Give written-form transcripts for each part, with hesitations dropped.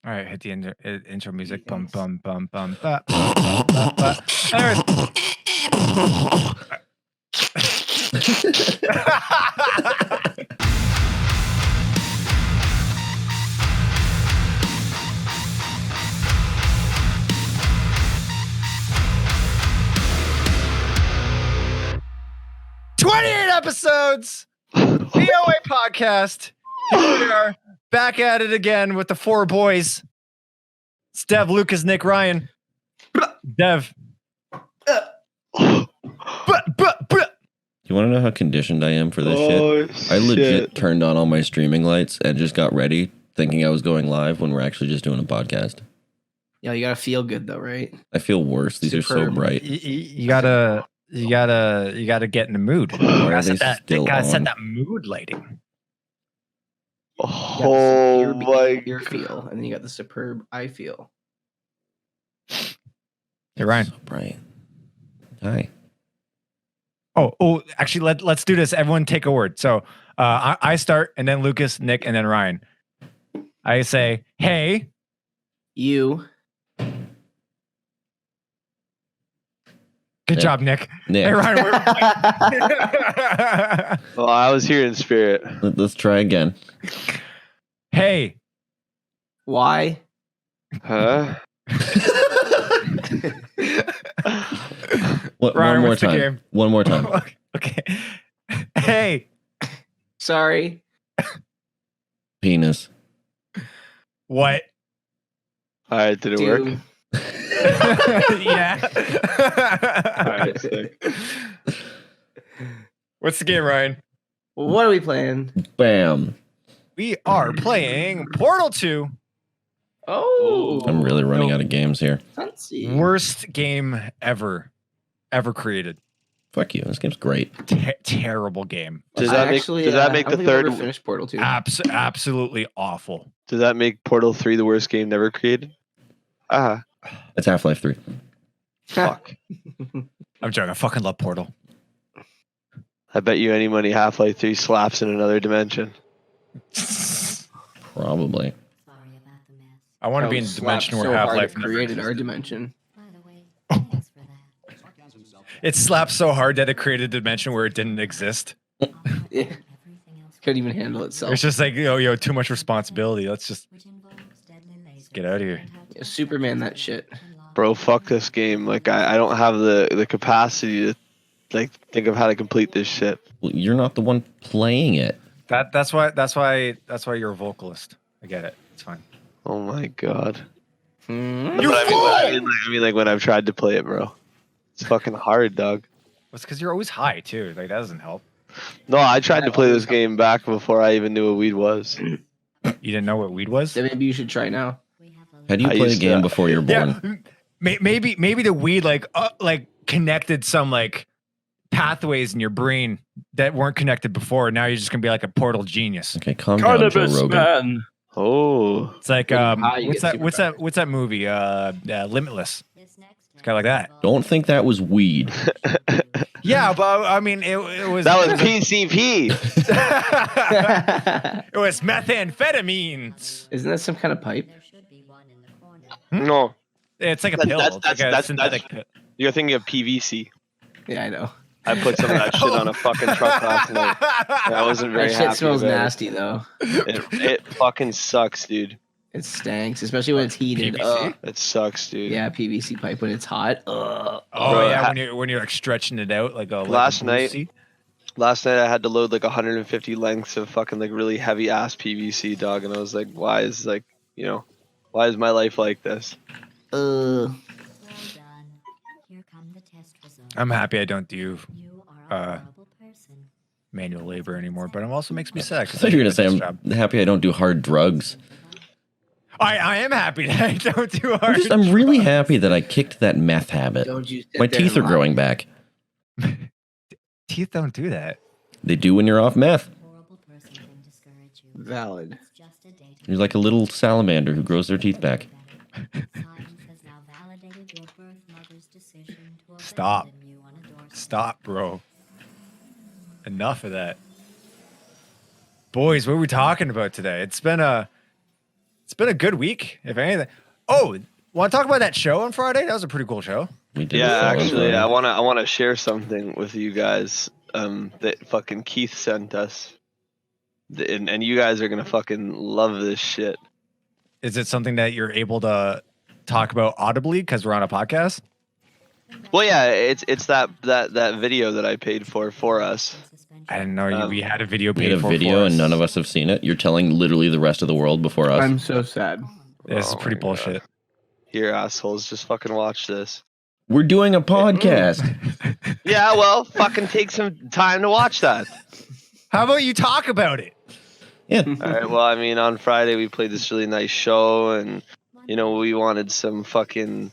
All right, hit the intro music. Bum bum bum bum. Ba, ba, ba, ba, ba. Episodes, VOA podcast. Here we are, back at it again with the four boys. It's Dev, Lucas, Nick, Ryan. Dev. You want to know how conditioned I am for this shit? I legit turned on all my streaming lights and just got ready, thinking I was going live when we're actually just doing a podcast. Yeah, you gotta feel good though, right? I feel worse. These are so bright. You gotta get in the mood. Why are they still gotta set on? that mood lighting. Oh my ear feel, and then you got the superb eye feel. Hey Ryan. So bright. Hi. Oh, actually, let's do this. Everyone take a word. So I start, and then Lucas, Nick, and then Ryan. I say, hey. You. Good job, Nick. Nick. Hey, Ryan. Well, I was here in spirit. Let's try again. Hey. Why? Huh? Ryan, One more time. One more time. Okay. Hey. Sorry. Penis. What? All right, did it work? Yeah. All right, sick. What's the game, Ryan? What are we playing? Bam. We are playing Portal 2. Oh, I'm really running out of games here. fancy. Worst game ever created. Fuck you. This game's great. Terrible game. Does that make I don't the think I've ever third? finished Portal 2? Absolutely awful. Does that make Portal 3 the worst game never created? It's Half-Life 3. Fuck. I'm joking. I fucking love Portal. I bet you any money Half-Life 3 slaps in another dimension. Probably. I want to be in the dimension where Half-Life never created existed. our dimension. It slapped so hard that it created a dimension where it didn't exist. Yeah. Couldn't even handle itself. It's just like, yo, too much responsibility. Let's just get out of here. Yeah, Superman, that shit. Bro, fuck this game. Like I don't have the capacity to like think of how to complete this shit. Well, you're not the one playing it. That's why you're a vocalist. I get it. It's fine. Oh my god. Hmm? But I mean, like when I've tried to play it, bro. It's fucking hard, dog. It's because you're always high too. Like that doesn't help. No, I tried to play this game back before I even knew what weed was. You didn't know what weed was? Then maybe you should try now. How do you I play a used game to- before you're born? Yeah, maybe the weed like connected some like pathways in your brain that weren't connected before. Now you're just gonna be like a portal genius. Okay, calm down, Joe Rogan. Man. Oh. It's like you what's get that movie? Limitless. It's kind of like that. Don't think that was weed. Yeah, but I mean it was That was PCP. it was methamphetamines. Isn't that some kind of pipe? No. It's like a pill. It's like a synthetic pill. You're thinking of PVC. Yeah, I know. I put some of that shit on a fucking truck last night. I wasn't very That happy. shit smells about it. nasty though. It fucking sucks, dude. It stinks, especially when it's heated. PVC? It sucks, dude. Yeah, PVC pipe when it's hot. Oh Bro, yeah, when you're like stretching it out like a Last like a night I had to load like 150 lengths of fucking like really heavy ass PVC, dog, and I was like, why is my life like this? I'm happy I don't do manual labor anymore, but it also makes me sad. I thought you were gonna say I'm happy I don't do hard drugs. I am happy that I don't do hard. I'm really happy that I kicked that meth habit. Don't you sit My there teeth and are lie. growing back. Teeth don't do that. They do when you're off meth. Valid. You're like a little salamander who grows their teeth back. Stop, bro. Enough of that. Boys, what are we talking about today? It's been a It's been a good week, if anything. Oh, want to talk about that show on Friday? That was a pretty cool show. We did. Yeah, so on actually, Friday. I wanna share something with you guys. That fucking Keith sent us, and you guys are gonna fucking love this shit. Is it something that you're able to talk about audibly because we're on a podcast? Well, yeah, it's that video that I paid for us. I didn't know we had a video We paid had a for video us. and none of us have seen it. You're telling literally the rest of the world before us. I'm so sad. This is Oh pretty my bullshit. God. Here, assholes, just fucking watch this. We're doing a podcast. Yeah, well, fucking take some time to watch that. How about you talk about it? Yeah. All right. Well, I mean, on Friday we played this really nice show, and we wanted some fucking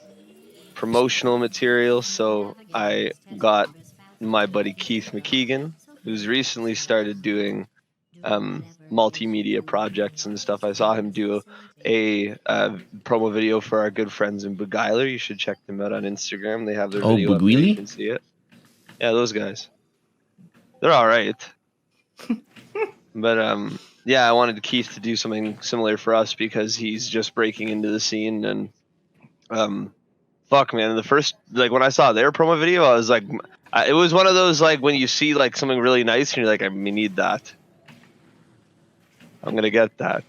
promotional material, so I got my buddy Keith McKeegan, who's recently started doing multimedia projects and stuff. I saw him do a promo video for our good friends in Beguiler. You should check them out on Instagram. They have their Oh, video up there. You Beguili? can see it. Yeah, those guys. They're all right. But yeah, I wanted Keith to do something similar for us because he's just breaking into the scene, and fuck, man, the first, like, when I saw their promo video, I was like, it was one of those, like, when you see like something really nice and you're like, I need that. I'm gonna get that.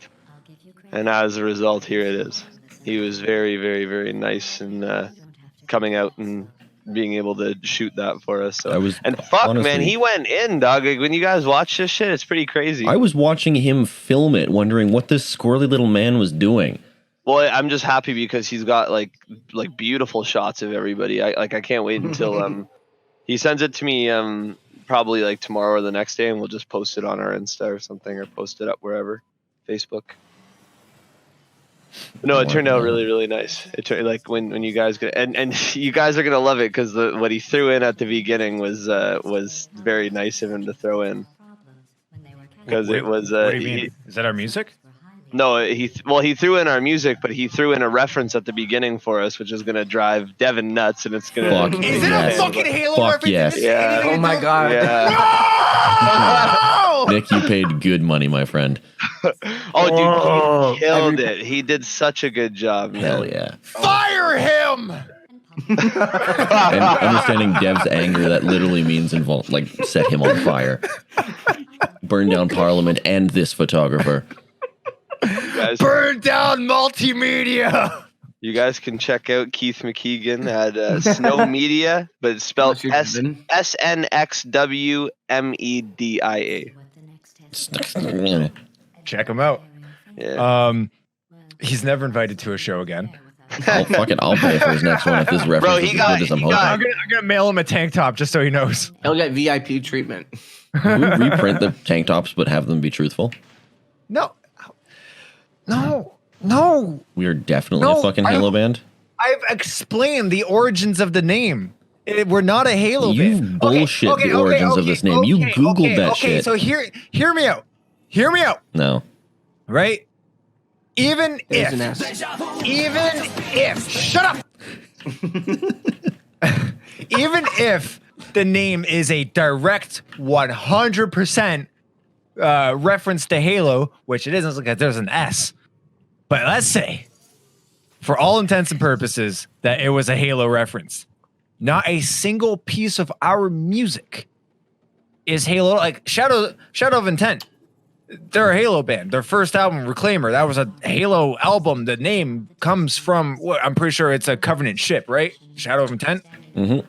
And as a result, here it is. He was very, very, very nice and coming out and being able to shoot that for us. So. And fuck, honestly, man, he went in, dog. Like, when you guys watch this shit, it's pretty crazy. I was watching him film it, wondering what this squirrely little man was doing. Well, I'm just happy because he's got like beautiful shots of everybody. I can't wait until he sends it to me probably like tomorrow or the next day, and we'll just post it on our Insta or something, or post it up wherever, Facebook. No, it turned out really, really nice. It turned, like, when you guys get, and you guys are gonna love it because what he threw in at the beginning was very nice of him to throw in, because it was. What do you mean? Is that our music? No, he threw in our music, but he threw in a reference at the beginning for us, which is gonna drive Devin nuts, and it's gonna. Fuck Is it yes. a fucking Halo Fuck reference? yes. Yeah. Oh my god. Yeah. Nick, you paid good money, my friend. Oh, dude, he killed it. He did such a good job, man. Hell yeah. Fire him! And understanding Dev's anger, that literally means set him on fire. Burn down Parliament and this photographer. Burn down multimedia! You guys can check out Keith McKeegan at Snow Media, but it's spelled SNXWMEDIA. Check him out. Yeah. He's never invited to a show again. I'll pay for his next one if this reference is as good as I'm hoping. I'm gonna mail him a tank top just so he knows. He'll get VIP treatment. Can we reprint the tank tops but have them be truthful? No. We are definitely a fucking Halo band. I've explained the origins of the name. We're not a Halo You band. bullshit the origins of this name. You Googled that shit. So hear me out. Hear me out. No. Right? Even There's an if, S. shut up. Even if the name is a direct 100% reference to Halo, which it isn't, because there's an S. But let's say, for all intents and purposes, that it was a Halo reference. Not a single piece of our music is Halo. Like Shadow of Intent, they're a Halo band. Their first album, Reclaimer, that was a Halo album. The name comes from, I'm pretty sure it's a Covenant ship, right? Shadow of Intent? Mm-hmm.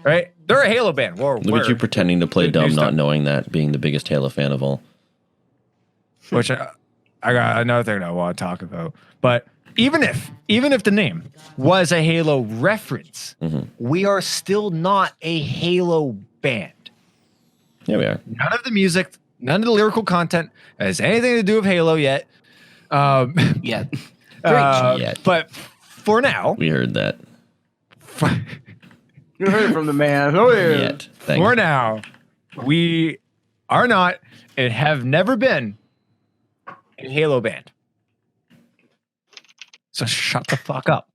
Right? They're a Halo band. Look at you pretending to play New dumb, stuff. not knowing that, being the biggest Halo fan of all. Which I got another thing I want to talk about. But even if the name was a Halo reference, we are still not a Halo band. Yeah, we are. None of the music, none of the lyrical content has anything to do with Halo yet. Yeah. Yet. But for now, We heard that. You heard it from the man. Oh yeah. Yet. Thank for you. now, we are not and have never been a Halo band. So shut the fuck up.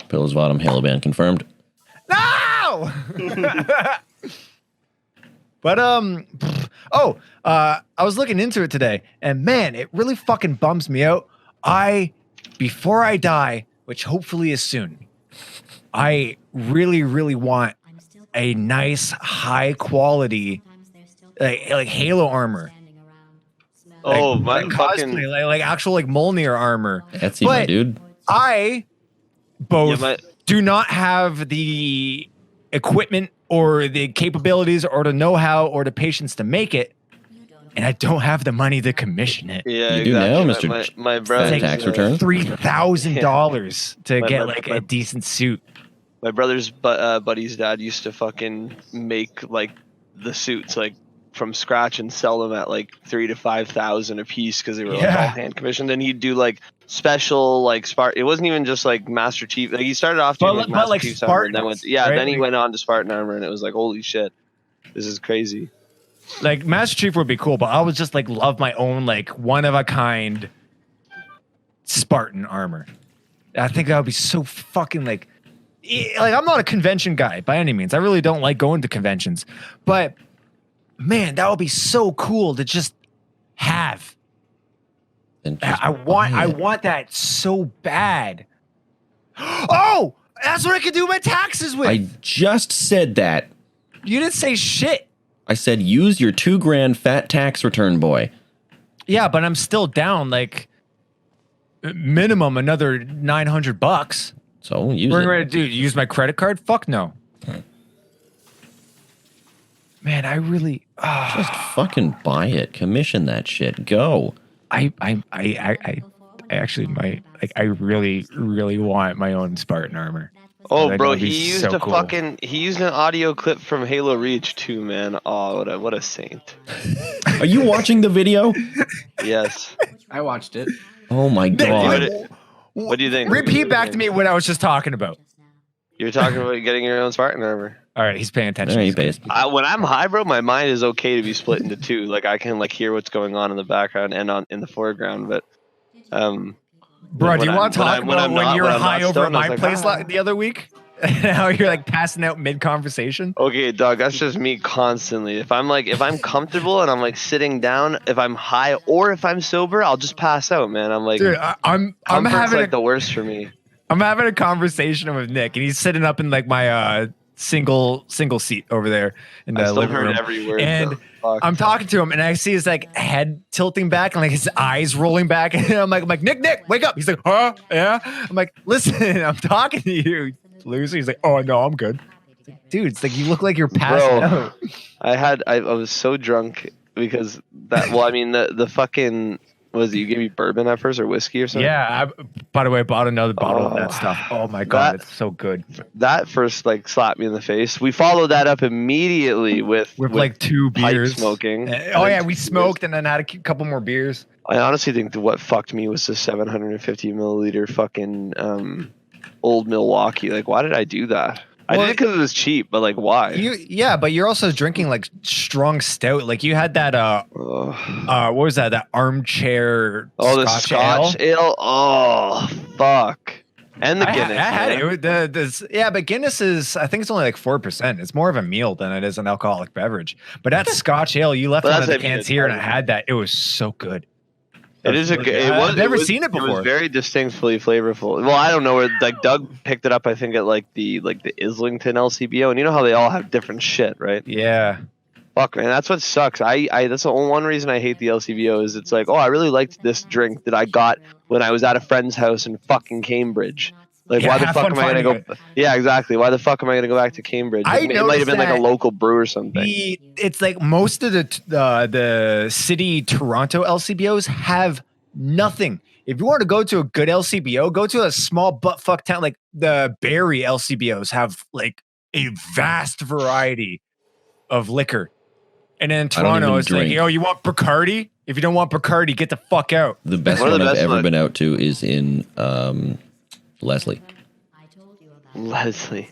Pills Bottom Halo band confirmed. No! But I was looking into it today, and man, it really fucking bums me out. before I die, which hopefully is soon, I really, really want a nice, high quality, like Halo armor. Oh, Like my fucking. cosplay, like actual like Mjolnir armor. Etsy, my But dude. I both Yeah, do not have the equipment or the capabilities or the know-how or the patience to make it, and I don't have the money to commission it. Yeah, You do now, exactly. Mr. My Fat brother's tax return. $3,000 to My- get my- like my- a decent suit. My brother's buddy's dad used to fucking make like the suits like from scratch and sell them at like 3,000 to 5,000 a piece because they were like Yeah. all hand commissioned. Then he'd do like special like Spartan. It wasn't even just like Master Chief. Like he started off doing like Master Chief's armor, and then went right? then he went on to Spartan armor, and it was like holy shit, this is crazy. Like Master Chief would be cool, but I would just like love my own like one of a kind Spartan armor. I think that would be so fucking like I'm not a convention guy by any means. I really don't like going to conventions, but man, that would be so cool to just have. And just I buy it. want that so bad. Oh, that's what I could do my taxes with. I just said that. You didn't say shit. I said use your $2,000 fat tax return, boy. Yeah, but I'm still down like minimum another $900. So use We're it. going to do use my credit card? Fuck no. Man, I really Just fucking buy it. Commission that shit. Go. I actually might like I really want my own Spartan armor. Oh, Like, bro, that'd be he used so a cool. he used an audio clip from Halo Reach too, man. Oh, what a saint. Are you watching the video? Yes. I watched it. Oh my god. What do you think? Repeat back to me what I was just talking about. You're talking about getting your own Spartan armor. All right, he's paying attention. There you base. When I'm high, bro, my mind is okay to be split into two. Like I can like hear what's going on in the background and in the foreground. But Bro, do you when want to I'm- talk when about I'm when not- you were when I'm high not over at stoned, I my was like, place the other week? And how you're like passing out mid conversation? okay, dog, that's just me constantly. If I'm comfortable and I'm like sitting down, if I'm high or if I'm sober, I'll just pass out, man. I'm like, Dude, I'm comfort's having like the worst for me. I'm having a conversation with Nick, and he's sitting up in like my single seat over there in I the still living heard room. every word. And though. Fuck. I'm talking to him, and I see his like head tilting back and like his eyes rolling back, and I'm like, Nick, wake up! He's like, huh? Yeah. I'm like, listen, I'm talking to you, loser. He's like, oh no, I'm good. It's like, dude, it's like you look like you're passing out. I was so drunk because that. Well, I mean the fucking. Was it you gave me bourbon at first or whiskey or something? Yeah. By the way, I bought another bottle of that stuff. Oh my god, it's so good. That first like slapped me in the face. We followed that up immediately with Like 2 pipe beers. smoking. Oh And yeah, then we 2 smoked and then had a couple more beers. I honestly think that what fucked me was the 750 milliliter fucking old Milwaukee. Like, why did I do that? I Well, did it because it was cheap, but like, why? Yeah, but you're also drinking like strong stout. Like you had that what was that? That armchair The Scotch ale? ale. Oh fuck! And the I Guinness. had man. it. Yeah, but Guinness is I think it's only like 4%. It's more of a meal than it is an alcoholic beverage. But that Scotch ale, you left Well, one of the that's what I mean, cans it's here, and I hard. had that. It was so good. It is a good. It was. I've never it was, seen it It before. was very distinctly flavorful. Well, I don't know where like Doug picked it up. I think at like the Islington LCBO, and you know how they all have different shit, right? Yeah. Fuck, man, that's what sucks. I that's the only one reason I hate the LCBO is it's like, oh, I really liked this drink that I got when I was at a friend's house in fucking Cambridge. Like, Yeah, why the have fuck fun am I gonna finding go? Yeah, exactly. Why the fuck am I gonna go back to Cambridge? I It might have noticed been like a that local brew or something. It's like most of the city Toronto LCBOs have nothing. If you want to go to a good LCBO, go to a small buttfuck town like the Barrie LCBOs have like a vast variety of liquor. And then Toronto, even it's like, drink. yo, you want Bacardi? If you don't want Bacardi, get the fuck out. The best One of one the I've best ever one- been out to is in Leslie. Leslie.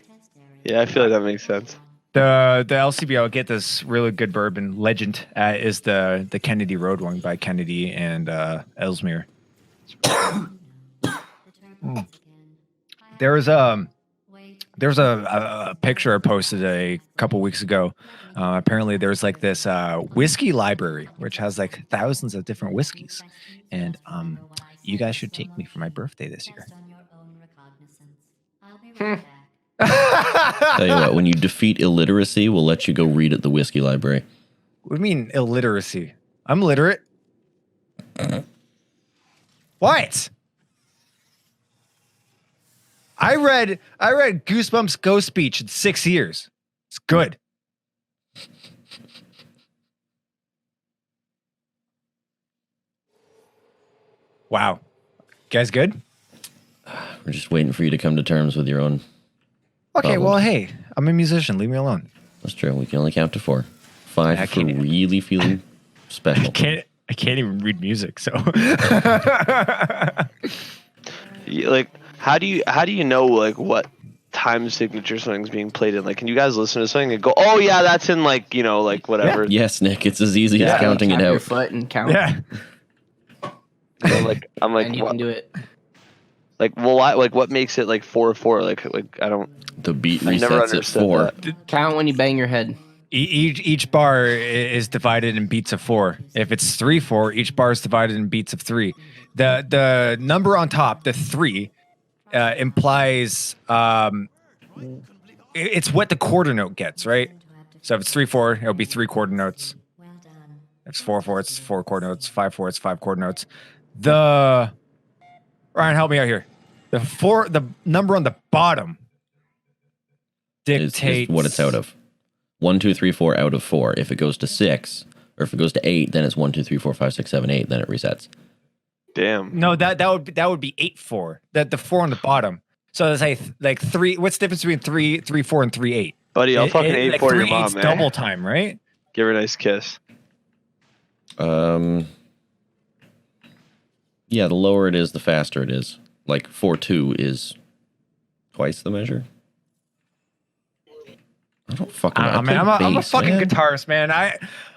Yeah, I feel like that makes sense. The LCBO get this really good bourbon. Legend is the Kennedy Road one by Kennedy and Ellesmere. There's a picture I posted a couple weeks ago. Apparently, there's like this whiskey library which has like thousands of different whiskeys, and you guys should take me for my birthday this year. Tell you what, when you defeat illiteracy, we'll let you go read at the whiskey library. What do you mean illiteracy? I'm literate. What? I read Goosebumps Ghost Speech in 6 years. It's good. Wow. Guys good? We're just waiting for you to come to terms with your own. Okay, Problems. well, hey, I'm a musician. Leave me alone. That's true. We can only count to 4. 5 I for can't- really feeling special. I can't even read music, so Like, how do you know like what time signature something's being played in? Like, can you guys listen to something and go, oh yeah, that's in like, you know, like whatever. Yes, Nick, it's as easy Yeah. as counting it Tap your out. foot and count. yeah. You know, I'm like, And you what, can do it. like, well, why, like, what makes it like 4/4? Like, I don't. The beat I never resets at understood 4. that. Count when you bang your head. Each bar is divided in beats of 4. If it's 3/4, each bar is divided in beats of 3. The number on top, the 3, implies it's what the quarter note gets, right? So if it's 3/4, it'll be 3 quarter notes. If it's 4/4, it's 4 quarter notes. 5/4, it's 5 quarter notes. Ryan, help me out here. The number on the bottom Is dictates what it's out of. 1, 2, 3, 4 out of 4. If it goes to 6, or if it goes to 8, then it's 1, 2, 3, 4, 5, 6, 7, 8. Then it resets. Damn. No, that would be 8/4. That the 4 on the bottom. So it's like 3. What's the difference between 3/4 and 3/8? Buddy, I'll fucking 8 like for your 3/8's mom, man. double time, right? Give her a nice kiss. Yeah, the lower it is, the faster it is. Like 4/2 is twice the measure. I don't fucking know. I mean, I'm a bass, fucking man. guitarist, man.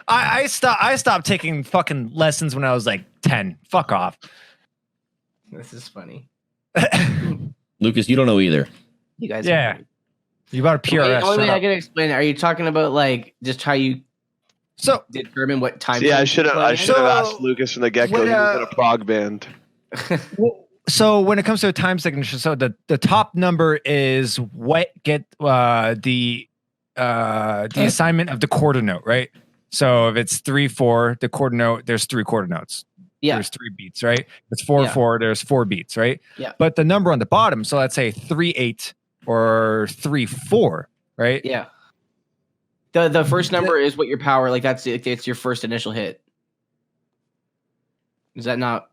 I stopped taking fucking lessons when I was like 10. Fuck off. This is funny. Lucas, you don't know either. You guys. Yeah. You got a PRS. Only shut way I up. can explain it. Are you talking about like just how you So determine what time? See, I should have So, asked Lucas from the get go. when, He was in a prog band. So when it comes to a time signature, so the top number is what get the assignment of the quarter note, right? So if it's 3/4, the quarter note, there's 3 quarter notes. Yeah. There's 3 beats, right? If it's 4/4, there's 4 beats, right? Yeah. But the number on the bottom, so let's say 3/8 or 3/4, right? Yeah. The first number is what your power, like it's your first initial hit. Is that not?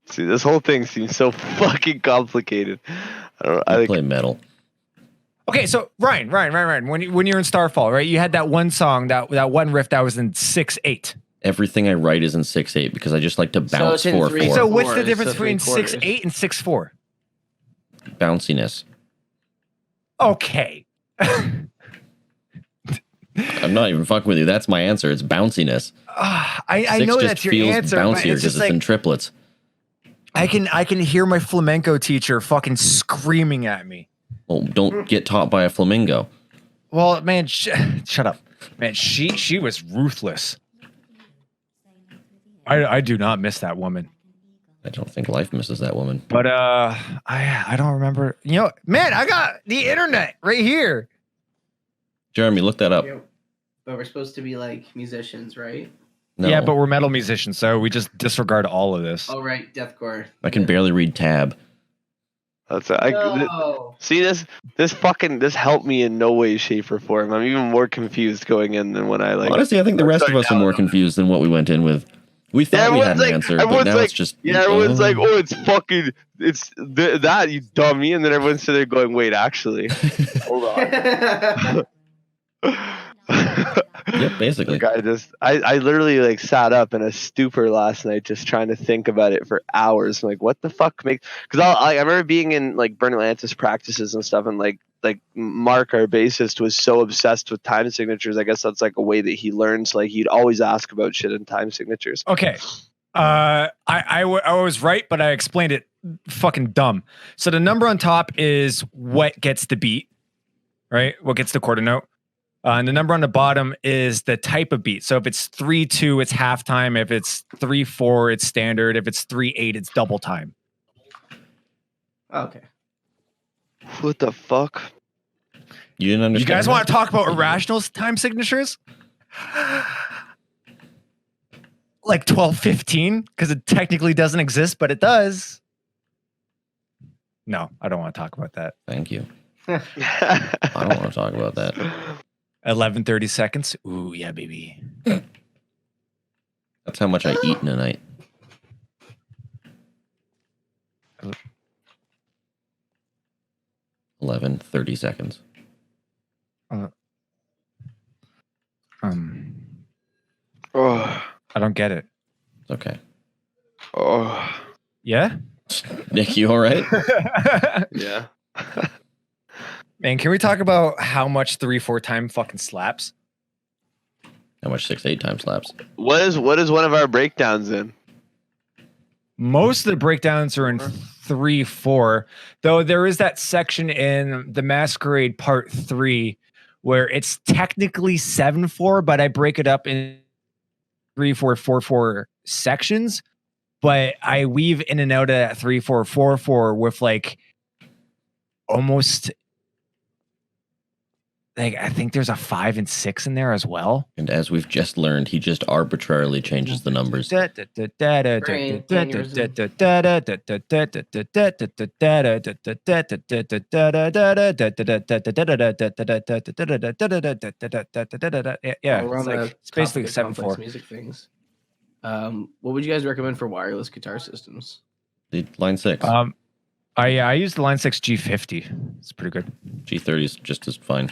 See, this whole thing seems so fucking complicated. I don't know. I I think play metal. Okay, so Ryan, when you're in Starfall, right? You had that one song, that one riff that was in 6/8. Everything I write is in 6/8 because I just like to So bounce it's in 4/4. So what's the Fours, difference so between 3/4. 6/8 and 6/4? Bounciness. Okay. I'm not even fucking with you. That's my answer. It's bounciness. I 6 know just that's your feels answer, but bouncier it's because just it's like in triplets. I can hear my flamenco teacher fucking screaming at me. Well, don't get taught by a flamingo. Well, man, shut up, man. She was ruthless. I do not miss that woman, I don't think life misses that woman. but I don't remember. You know, man, I got the internet right here. Jeremy, look that up. But we're supposed to be like musicians, right? No, Yeah, but we're metal musicians, so we just disregard all of this. Oh right, deathcore. I can barely read tab. that's No. see this helped me in no way, shape, or form. I'm even more confused going in than when I like. Honestly, I think the rest of us are more confused. confused than what we went in with. We thought we had an answer, but now it's just... everyone's like, oh, it's fucking, it's that, you dummy, and then everyone's sitting there going, wait, actually, hold on. Yep, basically. Like I literally like sat up in a stupor last night just trying to think about it for hours. I'm like, what the fuck makes? Because I remember being in like Burn Atlantis practices and stuff, and like Mark, our bassist, was so obsessed with time signatures. I guess that's like a way that he learns. Like he'd always ask about shit in time signatures. Okay. I was right, but I explained it fucking dumb. So the number on top is what gets the beat, right? What gets the quarter note. And the number on the bottom is the type of beat. So if it's 3-2, it's halftime. If it's 3-4, it's standard. If it's 3-8, it's double time. Okay. What the fuck? You didn't understand. You guys that? want to talk about irrational time signatures? Like 12:15, because it technically doesn't exist, but it does. No, I don't want to talk about that. Thank you. I don't want to talk about that. 11:30 seconds. Ooh, yeah, baby. That's how much I eat in a night. Uh, 11:30 seconds. Oh, I don't get it. It's okay. oh, Yeah? Nick, you all right? yeah. Man, can we talk about how much 3-4 time fucking slaps? How much 6-8 time slaps? What is one of our breakdowns in? Most of the breakdowns are in 3-4, though there is that section in the Masquerade Part 3 where it's technically 7-4, but I break it up in 3-4-4-4 sections. But I weave in and out of that 3-4-4-4 with like almost like I think there's a 5 and 6 in there as well. And as we've just learned, he just arbitrarily changes the numbers. Yeah, While we're on it's the basically topic of complex 7-4. music things. What would you guys recommend for wireless guitar systems? The line 6. I use the Line 6 G50. It's pretty good. G30 is just as fine.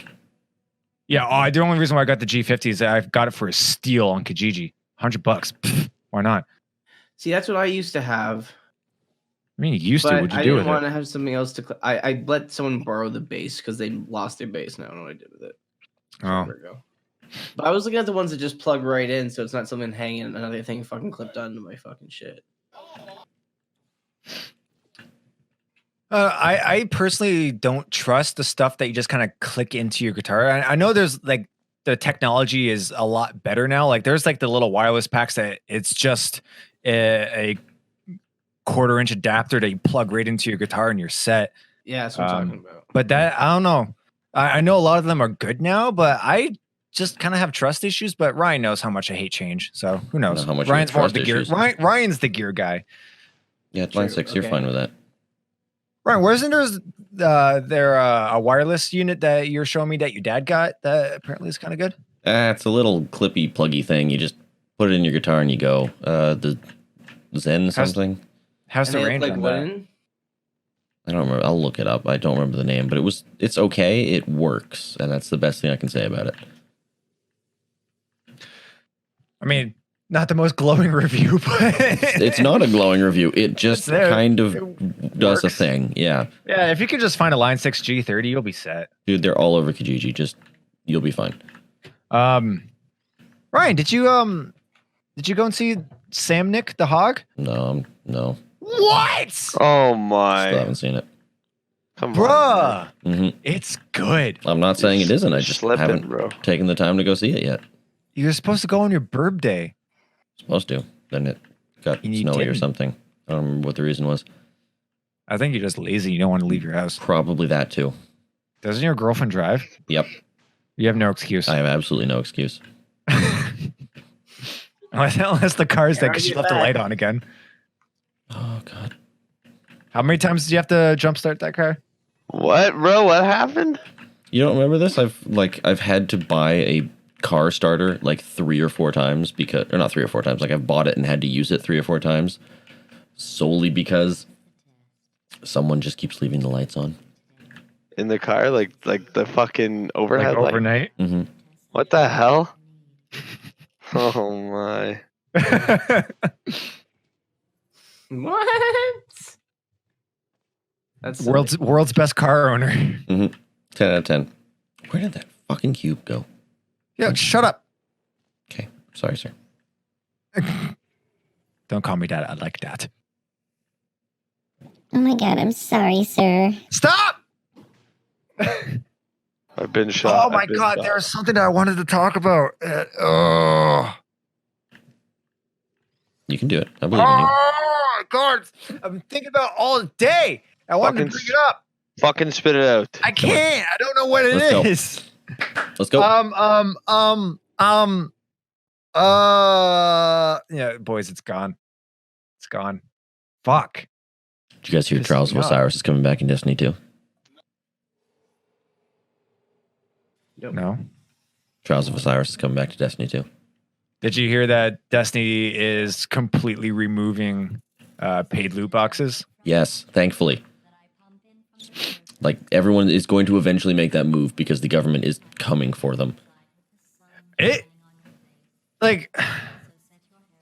Yeah, the only reason why I got the G50 is that I've got it for a steal on Kijiji. $100. Pfft, why not? See, that's what I used to have. I mean, you used to. But What'd you I do didn't with want it? to have something else to. I let someone borrow the bass because they lost their bass, and I don't know what I did with it. Oh. Forever ago. But I was looking at the ones that just plug right in, so it's not something hanging another thing fucking clipped onto my fucking shit. I personally don't trust the stuff that you just kind of click into your guitar. I know there's like the technology is a lot better now. Like there's like the little wireless packs that it's just a 1/4-inch adapter that you plug right into your guitar and you're set. Yeah, that's what I'm talking about. But that I don't know. I know a lot of them are good now, but I just kind of have trust issues. But Ryan knows how much I hate change, so who knows? How much you Ryan's have more of trust the gear. issues. Ryan's the gear guy. Yeah, line True, 6, you're okay. fine with that. Ryan, wasn't there a wireless unit that you're showing me that your dad got that apparently is kind of good? It's a little clippy, pluggy thing. You just put it in your guitar and you go. The Zen something. How's And the they range look like on that? wooden. I don't remember. I'll look it up. I don't remember the name, but it's okay. It works, and that's the best thing I can say about it. I mean, not the most glowing review, but It's not a glowing review. It just It's there. kind of It does a works. thing. Yeah. Yeah, if you could just find a Line 6 G30, you'll be set. Dude, they're all over Kijiji. You'll be fine. Ryan, did you go and see Sam Nick the Hog? No. What? Oh Still my! haven't seen it. Come on, Bruh, hmm it's good. I'm not saying it isn't. I just Slipping, haven't bro. taken the time to go see it yet. You're supposed to go on your burb day. Supposed to. Then it got And you snowy or didn't. something. I don't remember what the reason was. I think you're just lazy. You don't want to leave your house. Probably that too. Doesn't your girlfriend drive? Yep. You have no excuse. I have absolutely no excuse. Unless the car's Yeah, that she get left the back. light on again. Oh God. How many times did you have to jumpstart that car? What, bro? What happened? You don't remember this? I've had to buy a car starter like 3 or 4 times or not 3 or 4 times. Like I've bought it and had to use it 3 or 4 times solely because someone just keeps leaving the lights on. In the car, like the fucking overhead Like light? overnight? Mm-hmm. What the hell? Oh my! What? That's world's best car owner. 10 out of 10. Where did that fucking cube go? Yo, shut up. Okay. Sorry, sir. Don't call me dad. I like that. Oh my god, I'm sorry, sir. Stop! I've been shot. Oh my I've been god, shot. there was something that I wanted to talk about. You can do it. I believe in you. Oh my god, I'm thinking about all day. I wanted to Fucking bring it up. Fucking spit it out. I can't. I don't know what it Let's go. is. Let's go. Yeah, boys, it's gone. It's gone. Fuck. Did you guys hear Pissing Trials of me off. Osiris is coming back in Destiny 2? No. Trials of Osiris is coming back to Destiny 2. Did you hear that Destiny is completely removing paid loot boxes? Yes, thankfully. Like, everyone is going to eventually make that move because the government is coming for them.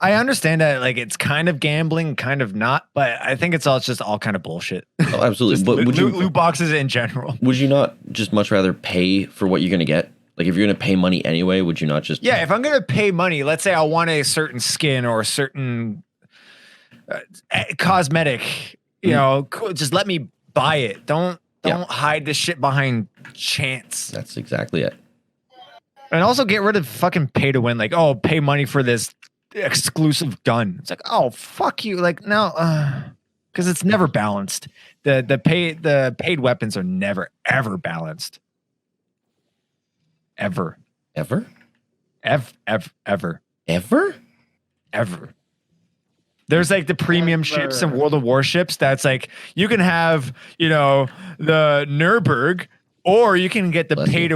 I understand that, like, it's kind of gambling, kind of not, but I think it's just all kind of bullshit. Oh, absolutely. Just But loot boxes in general. would you not just much rather pay for what you're going to get? Like, if you're going to pay money anyway, would you not just... Yeah, if I'm going to pay money, let's say I want a certain skin or a certain cosmetic, you know, just let me buy it. Don't hide this shit behind chance. That's exactly it. And also get rid of fucking pay to win. Like, oh, pay money for this exclusive gun. It's like, oh, fuck you. Like, no, because it's never balanced. The paid weapons are never ever balanced. Ever. Ever? Ever. Ever? There's like the premium ships and World of Warships that's like you can have, you know, the Nurburg, or you can get the paid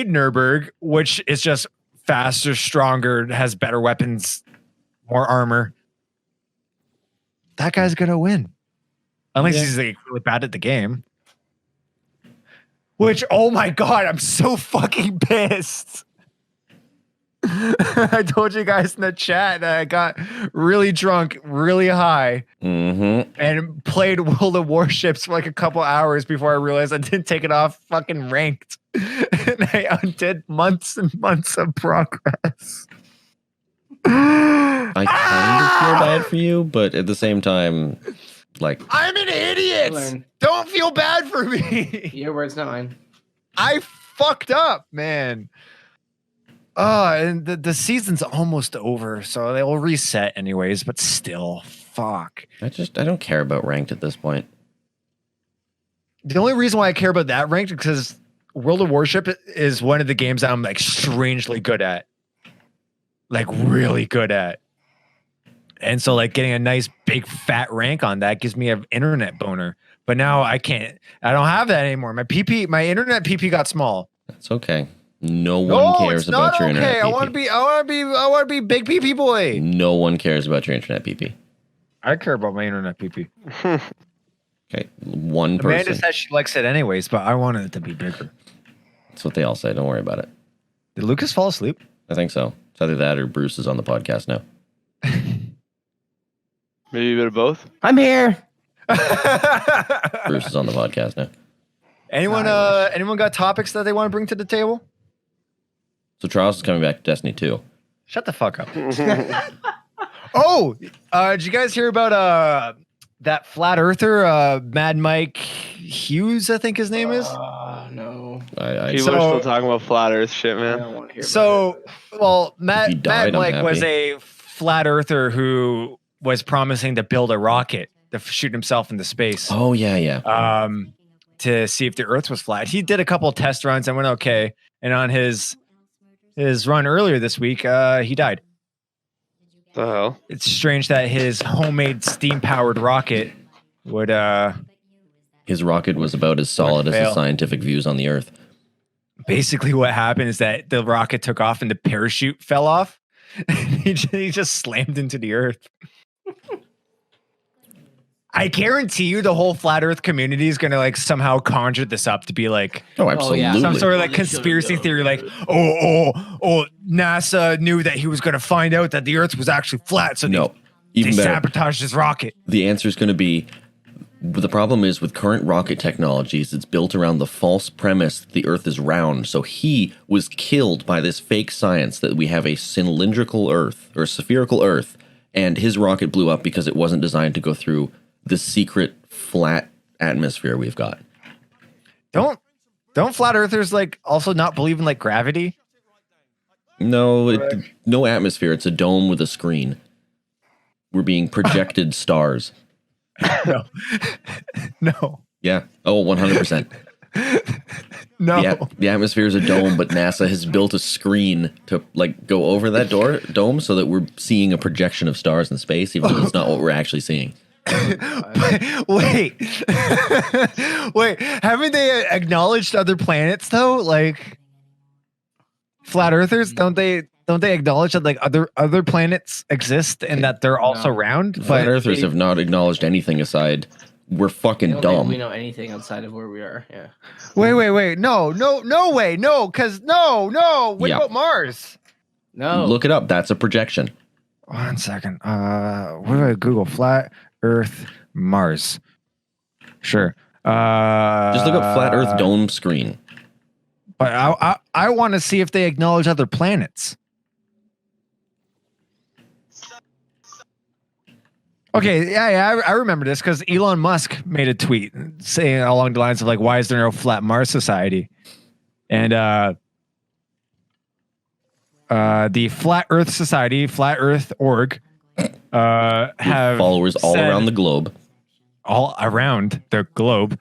Nurburg, which is just faster, stronger, has better weapons, more armor. That guy's gonna win. Unless he's like really bad at the game. Which, oh my god, I'm so fucking pissed. I told you guys in the chat that I got really drunk, really high, and played World of Warships for like a couple hours before I realized I didn't take it off fucking ranked. And I undid months and months of progress. I kind of feel bad for you, but at the same time, like... I'm an idiot! Don't feel bad for me! Your words, not mine. I fucked up, man. And the season's almost over, so they'll reset anyways, but still, fuck. I don't care about ranked at this point. The only reason why I care about that ranked is because World of Warship is one of the games that I'm like strangely good at. Like really good at. And so like getting a nice big fat rank on that gives me an internet boner. But now I don't have that anymore. My internet PP got small. That's okay. No one cares about your internet PP. I want to be big PP boy. No one cares about your internet PP. I care about my internet PP. Okay, one person. Amanda says she likes it anyways, but I wanted it to be bigger. That's what they all say. Don't worry about it. Did Lucas fall asleep? I think so. It's either that or Bruce is on the podcast now. Maybe a bit of both. I'm here. Bruce is on the podcast now. Anyone got topics that they want to bring to the table? So Trials is coming back to Destiny 2. Shut the fuck up. Oh, did you guys hear about that flat earther, Mad Mike Hughes, I think his name is? No. People are still talking about flat Earth shit, I man. don't want to hear Mad Mike was a flat earther who was promising to build a rocket to shoot himself into space. Oh, yeah. To see if the Earth was flat. He did a couple of test runs and went okay. And on his run earlier this week, he died. The hell? It's strange that his homemade steam-powered rocket would his rocket was about as solid as his scientific views on the Earth. Basically what happened is that the rocket took off and the parachute fell off. he just slammed into the Earth. I guarantee you the whole flat Earth community is going to like somehow conjure this up to be like, oh, absolutely. Some sort of like conspiracy theory, like, oh, NASA knew that he was going to find out that the Earth was actually flat, so they sabotaged his rocket. The answer is going to be, the problem is with current rocket technologies, it's built around the false premise that the Earth is round. So he was killed by this fake science that we have a cylindrical Earth or spherical Earth, and his rocket blew up because it wasn't designed to go through the secret flat atmosphere we've got. Don't Don't flat earthers like also not believe in like gravity? No, no atmosphere. It's a dome with a screen. We're being projected stars. No. No. Yeah. Oh, 100%. No. The atmosphere is a dome, but NASA has built a screen to like go over that dome so that we're seeing a projection of stars in space, even though it's not what we're actually seeing. Wait. Wait, haven't they acknowledged other planets though? Like flat earthers, don't they acknowledge that like other planets exist and that they're also round? Flat But earthers have not acknowledged anything aside. We're fucking I don't think dumb. we know anything outside of where we are. Yeah. wait. No way. No, because no. What Yeah. about Mars? No. Look it up. That's a projection. 1 second. What do I Google? Flat Earth Mars. Sure. Just look up flat Earth dome screen. But I want to see if they acknowledge other planets. Okay, yeah, I remember this because Elon Musk made a tweet saying along the lines of like, "Why is there no flat Mars society?" And the Flat Earth Society, Flat Earth Org, have Followers all said- around the globe. all around the globe,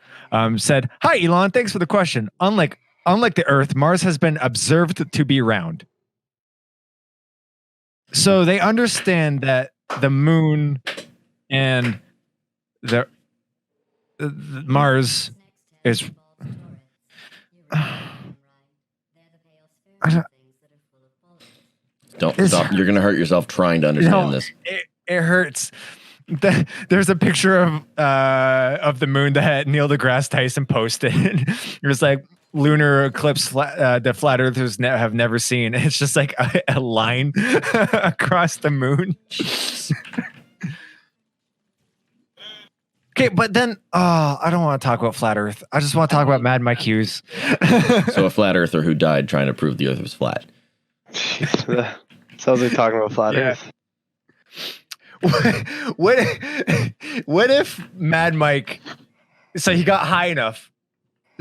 said, "Hi, Elon. Thanks for the question. Unlike the Earth, Mars has been observed to be round." So they understand that the moon and the Mars is. Don't stop. You're gonna hurt yourself trying to understand this. It hurts. There's a picture of the moon that Neil deGrasse Tyson posted. It was like lunar eclipse the flat earthers have never seen. It's just like a line across the moon. Okay, but then I don't want to talk about flat Earth. I just want to talk about Mad Mike Hughes. So a flat earther who died trying to prove the Earth was flat. Sounds like talking about flat Yeah. Earth. What if Mad Mike, so he got high enough,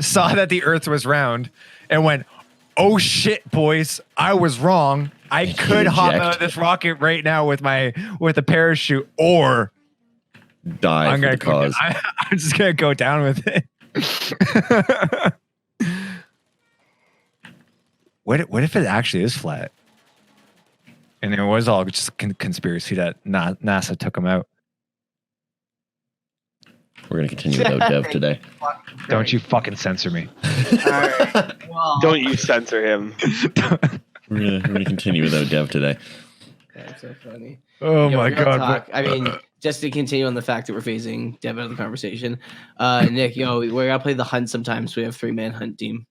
saw that the Earth was round, and went, "Oh shit, boys, I was wrong. I could hop out of this rocket right now with a parachute, or Die I'm for gonna the cause. I'm just gonna go down with it." What if it actually is flat? And it was all just conspiracy that NASA took him out. We're gonna continue without Dev today. Don't you fucking censor me. All right. Well, Don't you censor him. We're gonna continue without Dev today. that's so funny. Oh Yeah, my we're gonna god. talk- I mean, just to continue on the fact that we're phasing Dev out of the conversation, Nick, we're gonna play the hunt sometimes. We have 3-man hunt team.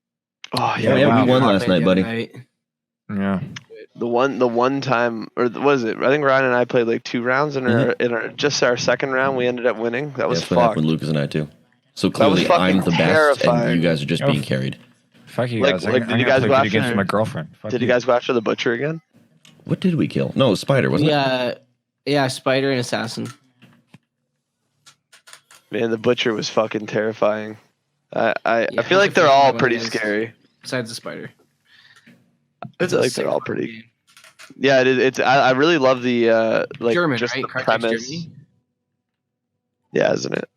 Oh Yeah, wow. we won We're last playing night, the buddy. other Yeah. The one time, or was it? I think Ryan and I played like 2 rounds, and in our just our second round, we ended up winning. That was That's what happened fucked. with Lucas and I too. So That was clearly fucking I'm the best, and terrifying. you guys are just Oh, being carried. Fuck you Like- guys. like, I'm did gonna you guys play go video after- games with my girlfriend. Fuck Did you guys go after the butcher again? What did we kill? No, it was Spider, wasn't it? Yeah, Spider and Assassin. Man, the butcher was fucking terrifying. I Yeah, feel like it's they're the all first one pretty it is. scary. Besides the Spider. I feel like they're all pretty. Yeah, it's. I really love the like German, just right? the Crytek's premise. Germany? Yeah, isn't it?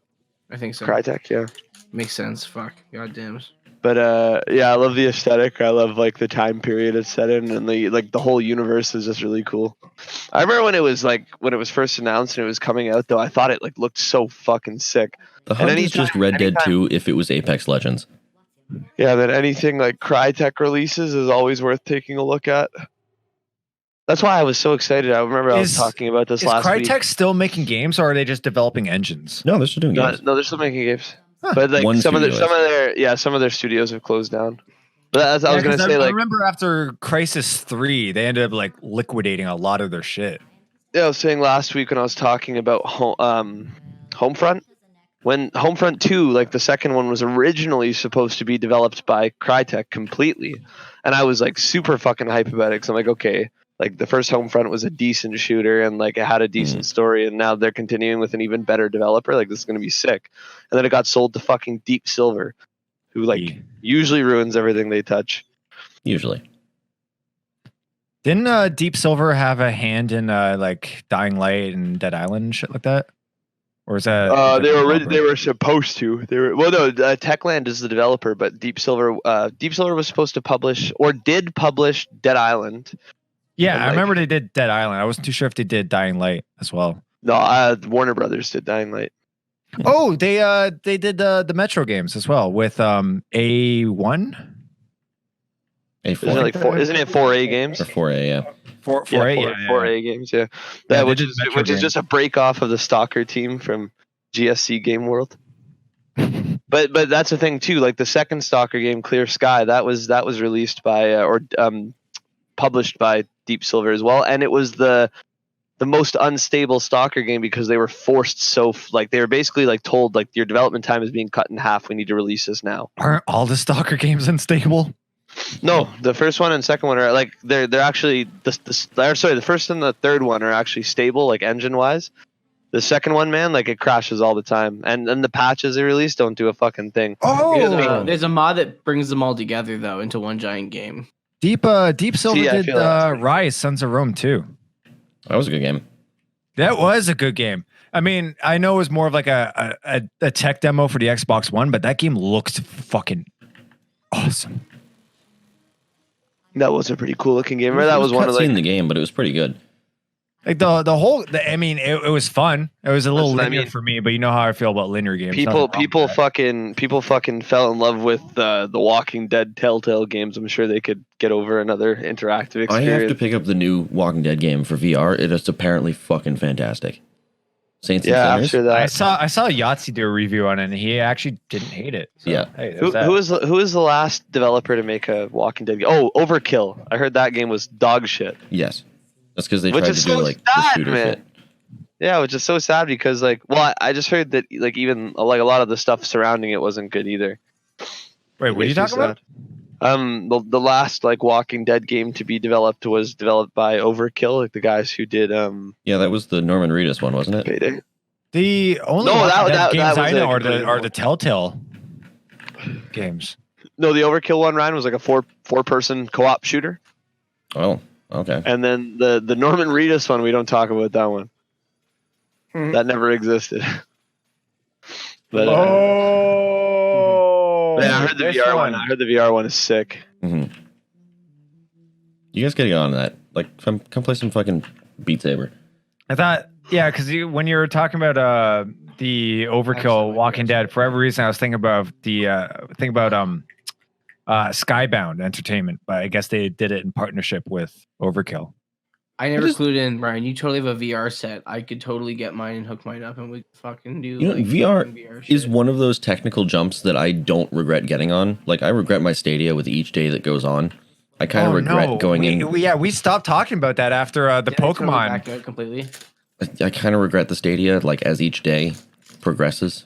I think so. Crytek, yeah. Makes sense. Fuck. God damn. But yeah, I love the aesthetic. I love like the time period it's set in, and the whole universe is just really cool. I remember when it was first announced and it was coming out, though. I thought it like looked so fucking sick. The Hunt is anytime- just Red Dead anytime- 2 if it was Apex Legends. Yeah, that anything like Crytek releases is always worth taking a look at. That's why I was so excited. I remember I was Is- talking about this Is last week. Crytek still making games, or are they just developing engines? No, they're still doing games. No, they're still making games, but like One some of studio some of their studios have closed down. But as I was Yeah, gonna 'cause say, I like, remember after Crisis 3, they ended up like liquidating a lot of their shit. yeah, I was saying last week when I was talking about Homefront, when Homefront 2, like the second one, was originally supposed to be developed by Crytek completely, and I was like super fucking hype about it because I'm like, okay, like the first Homefront was a decent shooter and like it had a decent story, and now they're continuing with an even better developer. Like this is gonna be sick. And then it got sold to fucking Deep Silver, who like usually ruins everything they touch. Usually. Didn't Deep Silver have a hand in like Dying Light and Dead Island and shit like that? Or is that they were supposed to. They were Techland is the developer, but Deep Silver was supposed to publish or did publish Dead Island. Yeah, and, I remember they did Dead Island. I wasn't too sure if they did Dying Light as well. No, Warner Brothers did Dying Light. Oh, they did the Metro games as well with A1. A4. Isn't it like isn't it 4A games? Or 4A, yeah. 4A games, yeah. Yeah, which is just a break off of the Stalker team from GSC Game World. but that's the thing too. Like the second Stalker game, Clear Sky, that was released by published by Deep Silver as well, and it was the most unstable Stalker game because they were forced they were basically like told like your development time is being cut in half. We need to release this now. Aren't all the Stalker games unstable? No, the first one and second one are like they're actually the first and the third one are actually stable like engine wise. The second one, man, like it crashes all the time, and the patches they release don't do a fucking thing. Oh, there's a mod that brings them all together though into one giant game. Deep Silver did Rise Sons of Rome too. That was a good game. That was a good game. I mean, I know it was more of like a tech demo for the Xbox One, but that game looks fucking awesome. That was a pretty cool looking game. That was one of the game, but it was pretty good. Like I mean, it was fun. It was a little linear for me, but you know how I feel about linear games. People fucking fell in love with the Walking Dead Telltale games. I'm sure they could get over another interactive experience. I have to pick up the new Walking Dead game for VR. It is apparently fucking fantastic. Saints and Sinners. After that, I saw Yahtzee do a review on it, and he actually didn't hate it. So, yeah. Hey, who is the last developer to make a Walking Dead game? Oh, Overkill. I heard that game was dog shit. Yes. That's because they tried to do like the shooter shit. Yeah, which is so sad because I just heard that like even like a lot of the stuff surrounding it wasn't good either. Wait, what are you talking about? The last like Walking Dead game to be developed was developed by Overkill, like the guys who did Yeah, that was the Norman Reedus one, wasn't it? Payday. The only games I know are the Telltale games. No, the Overkill one, Ryan, was like a four person co-op shooter. Oh, okay. And then the Norman Reedus one, we don't talk about that one. That never existed. But yeah, I heard the VR one. I heard the VR one is sick. Mm-hmm. You guys gotta get on that. Like, come play some fucking Beat Saber. I thought, yeah, because when you were talking about the Overkill Walking Dead, for every reason I was thinking about Skybound Entertainment, but I guess they did it in partnership with Overkill. I never clued in, Ryan. You totally have a VR set. I could totally get mine and hook mine up, and we fucking do. You know, VR is one of those technical jumps that I don't regret getting on. Like, I regret my Stadia with each day that goes on. I kind of regret going in. We stopped talking about that after the Pokemon. Back out completely. I kind of regret the Stadia, like, as each day progresses.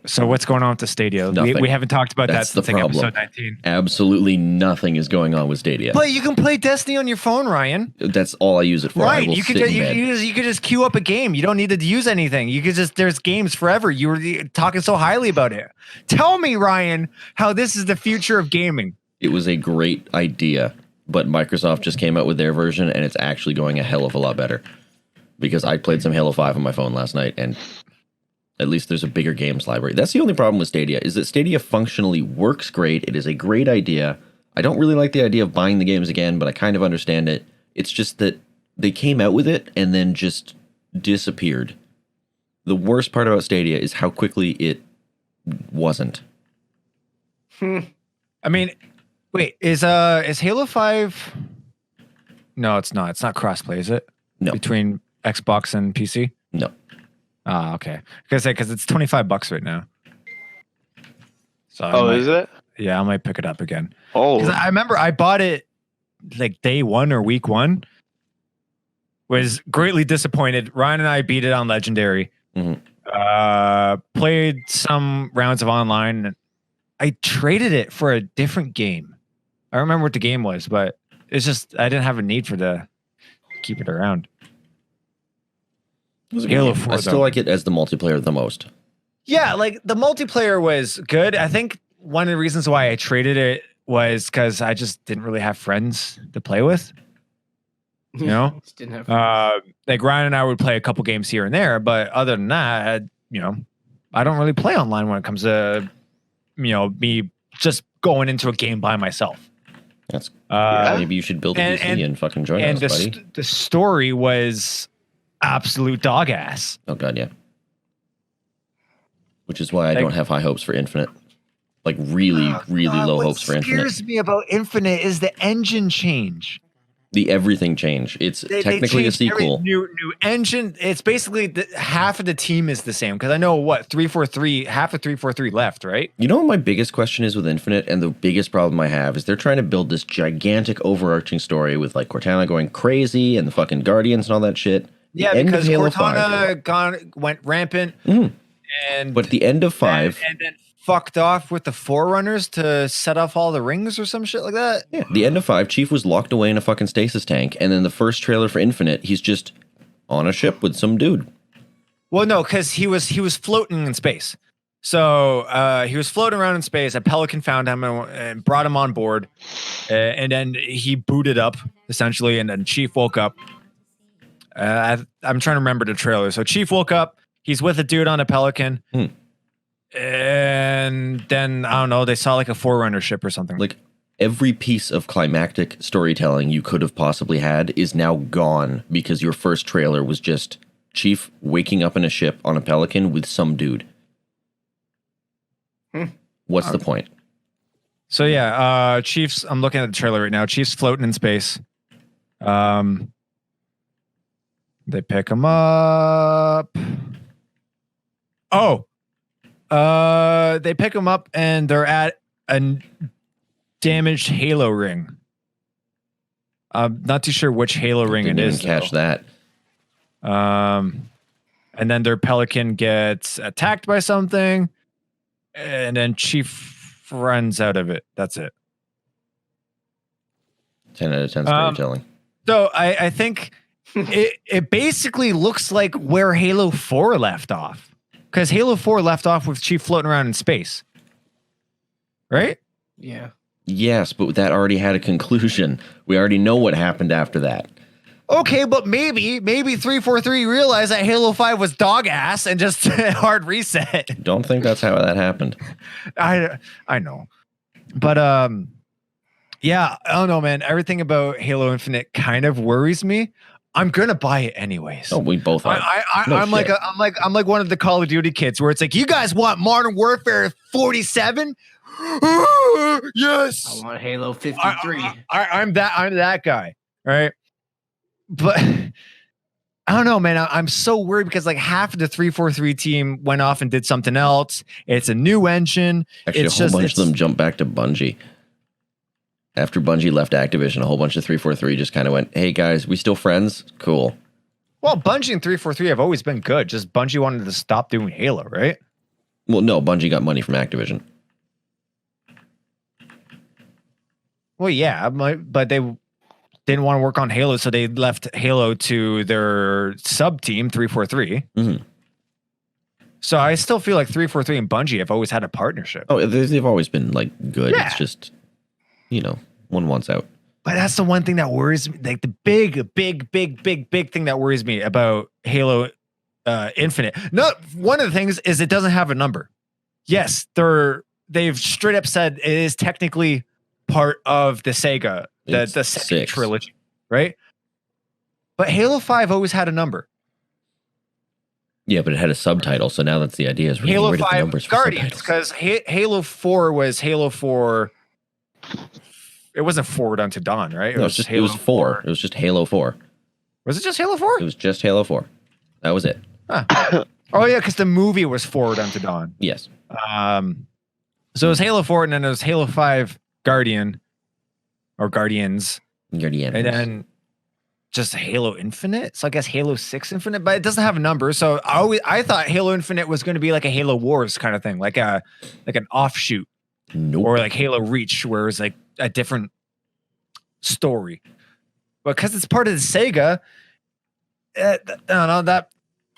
So what's going on with the Stadia? We haven't talked about that since episode 19. Absolutely nothing is going on with Stadia. But you can play Destiny on your phone, Ryan. That's all I use it for. Right. You could just queue up a game. You don't need to use anything. You could just there's games forever. You were talking so highly about it. Tell me, Ryan, how this is the future of gaming. It was a great idea, but Microsoft just came out with their version, and it's actually going a hell of a lot better. Because I played some Halo 5 on my phone last night, and at least there's a bigger games library. That's the only problem with Stadia, is that Stadia functionally works great. It is a great idea. I don't really like the idea of buying the games again, but I kind of understand it. It's just that they came out with it and then just disappeared. The worst part about Stadia is how quickly it wasn't. I mean, wait, is Halo 5? No, it's not. It's not crossplay, is it? No. Between Xbox and PC? No. Ah, okay. Because it's $25 right now. So is it? Yeah, I might pick it up again. Oh, 'cause I remember I bought it like day one or week one. Was greatly disappointed. Ryan and I beat it on Legendary. Mm-hmm. Played some rounds of online. I traded it for a different game. I don't remember what the game was, but it's just I didn't have a need to keep it around. Halo 4, I still like it as the multiplayer the most. Yeah, like the multiplayer was good. I think one of the reasons why I traded it was because I just didn't really have friends to play with. You know, Just didn't have. like Ryan and I would play a couple games here and there, but other than that, I don't really play online when it comes to me just going into a game by myself. That's Yeah. maybe you should build a PC and fucking join us, buddy. The story was absolute dog ass. Oh god, yeah. Which is why I don't have high hopes for Infinite. Like really low hopes for Infinite. What scares me about Infinite is the engine change. The everything change. It's technically a sequel. New engine. It's basically half of the team is the same because I know what 343, half of 343 left, right? You know what my biggest question is with Infinite, and the biggest problem I have is they're trying to build this gigantic overarching story with like Cortana going crazy and the fucking Guardians and all that shit. Yeah, because Cortana went rampant, and but at the end of 5, and then fucked off with the Forerunners to set off all the rings or some shit like that. Yeah, the end of 5, Chief was locked away in a fucking stasis tank, and then the first trailer for Infinite, he's just on a ship with some dude. Well, no, because he was floating in space. So he was floating around in space. A pelican found him and brought him on board, and then he booted up essentially, and then Chief woke up. I'm trying to remember the trailer. So Chief woke up. He's with a dude on a pelican. And then I don't know, they saw like a Forerunner ship or something. Like every piece of climactic storytelling you could have possibly had is now gone because your first trailer was just Chief waking up in a ship on a pelican with some dude. What's the point? So yeah, Chief's. I'm looking at the trailer right now. Chief's floating in space. They pick him up. Oh. They pick him up and they're at a damaged Halo ring. I'm not too sure which Halo ring it is. Catch that. And then their pelican gets attacked by something, and then Chief runs out of it. That's it. 10 out of 10 storytelling. So I think it basically looks like where Halo 4 left off. Because Halo 4 left off with Chief floating around in space. Right? Yeah. Yes, but that already had a conclusion. We already know what happened after that. Okay, but maybe 343 realized that Halo 5 was dog ass and just hard reset. Don't think that's how that happened. I know. But yeah, I don't know, man. Everything about Halo Infinite kind of worries me. I'm gonna buy it anyways. Oh, we both are. I'm like one of the Call of Duty kids where it's like, you guys want Modern Warfare 47? Yes. I want Halo 53. I'm that guy, right? But I don't know, man. I'm so worried because like half of the 343 team went off and did something else. It's a new engine. Actually, a whole bunch of them jumped back to Bungie. After Bungie left Activision, a whole bunch of 343 just kind of went, hey guys, we still friends? Cool. Well, Bungie and 343 have always been good. Just Bungie wanted to stop doing Halo, right? Well, no, Bungie got money from Activision. Well, yeah, but they didn't want to work on Halo, so they left Halo to their sub-team, 343. Mm-hmm. So I still feel like 343 and Bungie have always had a partnership. Oh, they've always been like good. Yeah. It's just, one wants out. But that's the one thing that worries me. Like the big thing that worries me about Halo Infinite. One of the things is it doesn't have a number. Yes, they've straight up said it is technically part of the Sega, the second trilogy, right? But Halo 5 always had a number. Yeah, but it had a subtitle, so now that's the idea. Is Halo 5 Guardians, because Halo 4 was Halo 4. It wasn't Forward Unto Dawn, right? It was 4. It was just Halo 4. Was it just Halo 4? It was just Halo 4. That was it. Huh. Oh yeah, because the movie was Forward Unto Dawn. Yes. So it was Halo 4, and then it was Halo 5 Guardians, and then just Halo Infinite. So I guess Halo 6 Infinite, but it doesn't have a number. So I thought Halo Infinite was going to be like a Halo Wars kind of thing, like an offshoot. Nope. Or like Halo Reach, where it's like a different story. But because it's part of the Sega, I don't know,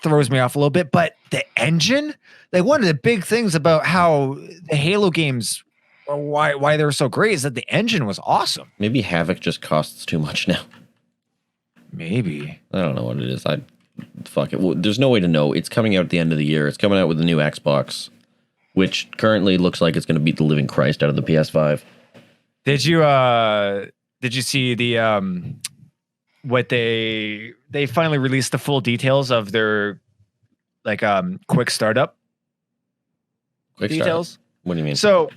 throws me off a little bit. But the engine, like one of the big things about how the Halo games, or why they were so great, is that the engine was awesome. Maybe Havoc just costs too much now. Maybe. I don't know what it is. Fuck it. Well, there's no way to know. It's coming out at the end of the year. It's coming out with the new Xbox, which currently looks like it's going to beat the living Christ out of the PS5. Did you see the what they finally released the full details of their like quick startup Quick details? Startup? What do you mean? So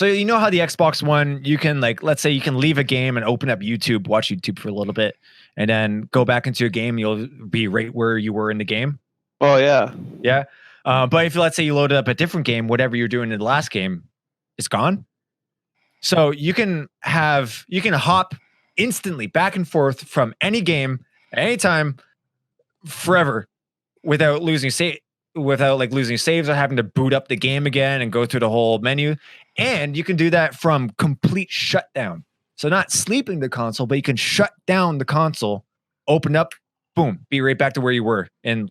you know how the Xbox One, you can like, let's say you can leave a game and open up YouTube, watch YouTube for a little bit, and then go back into a game. You'll be right where you were in the game. Oh yeah. Yeah. But if let's say you loaded up a different game, whatever you're doing in the last game, it's gone. So you can hop instantly back and forth from any game at any time, forever, without losing saves or having to boot up the game again and go through the whole menu. And you can do that from complete shutdown. So not sleeping the console, but you can shut down the console, open up, boom, be right back to where you were in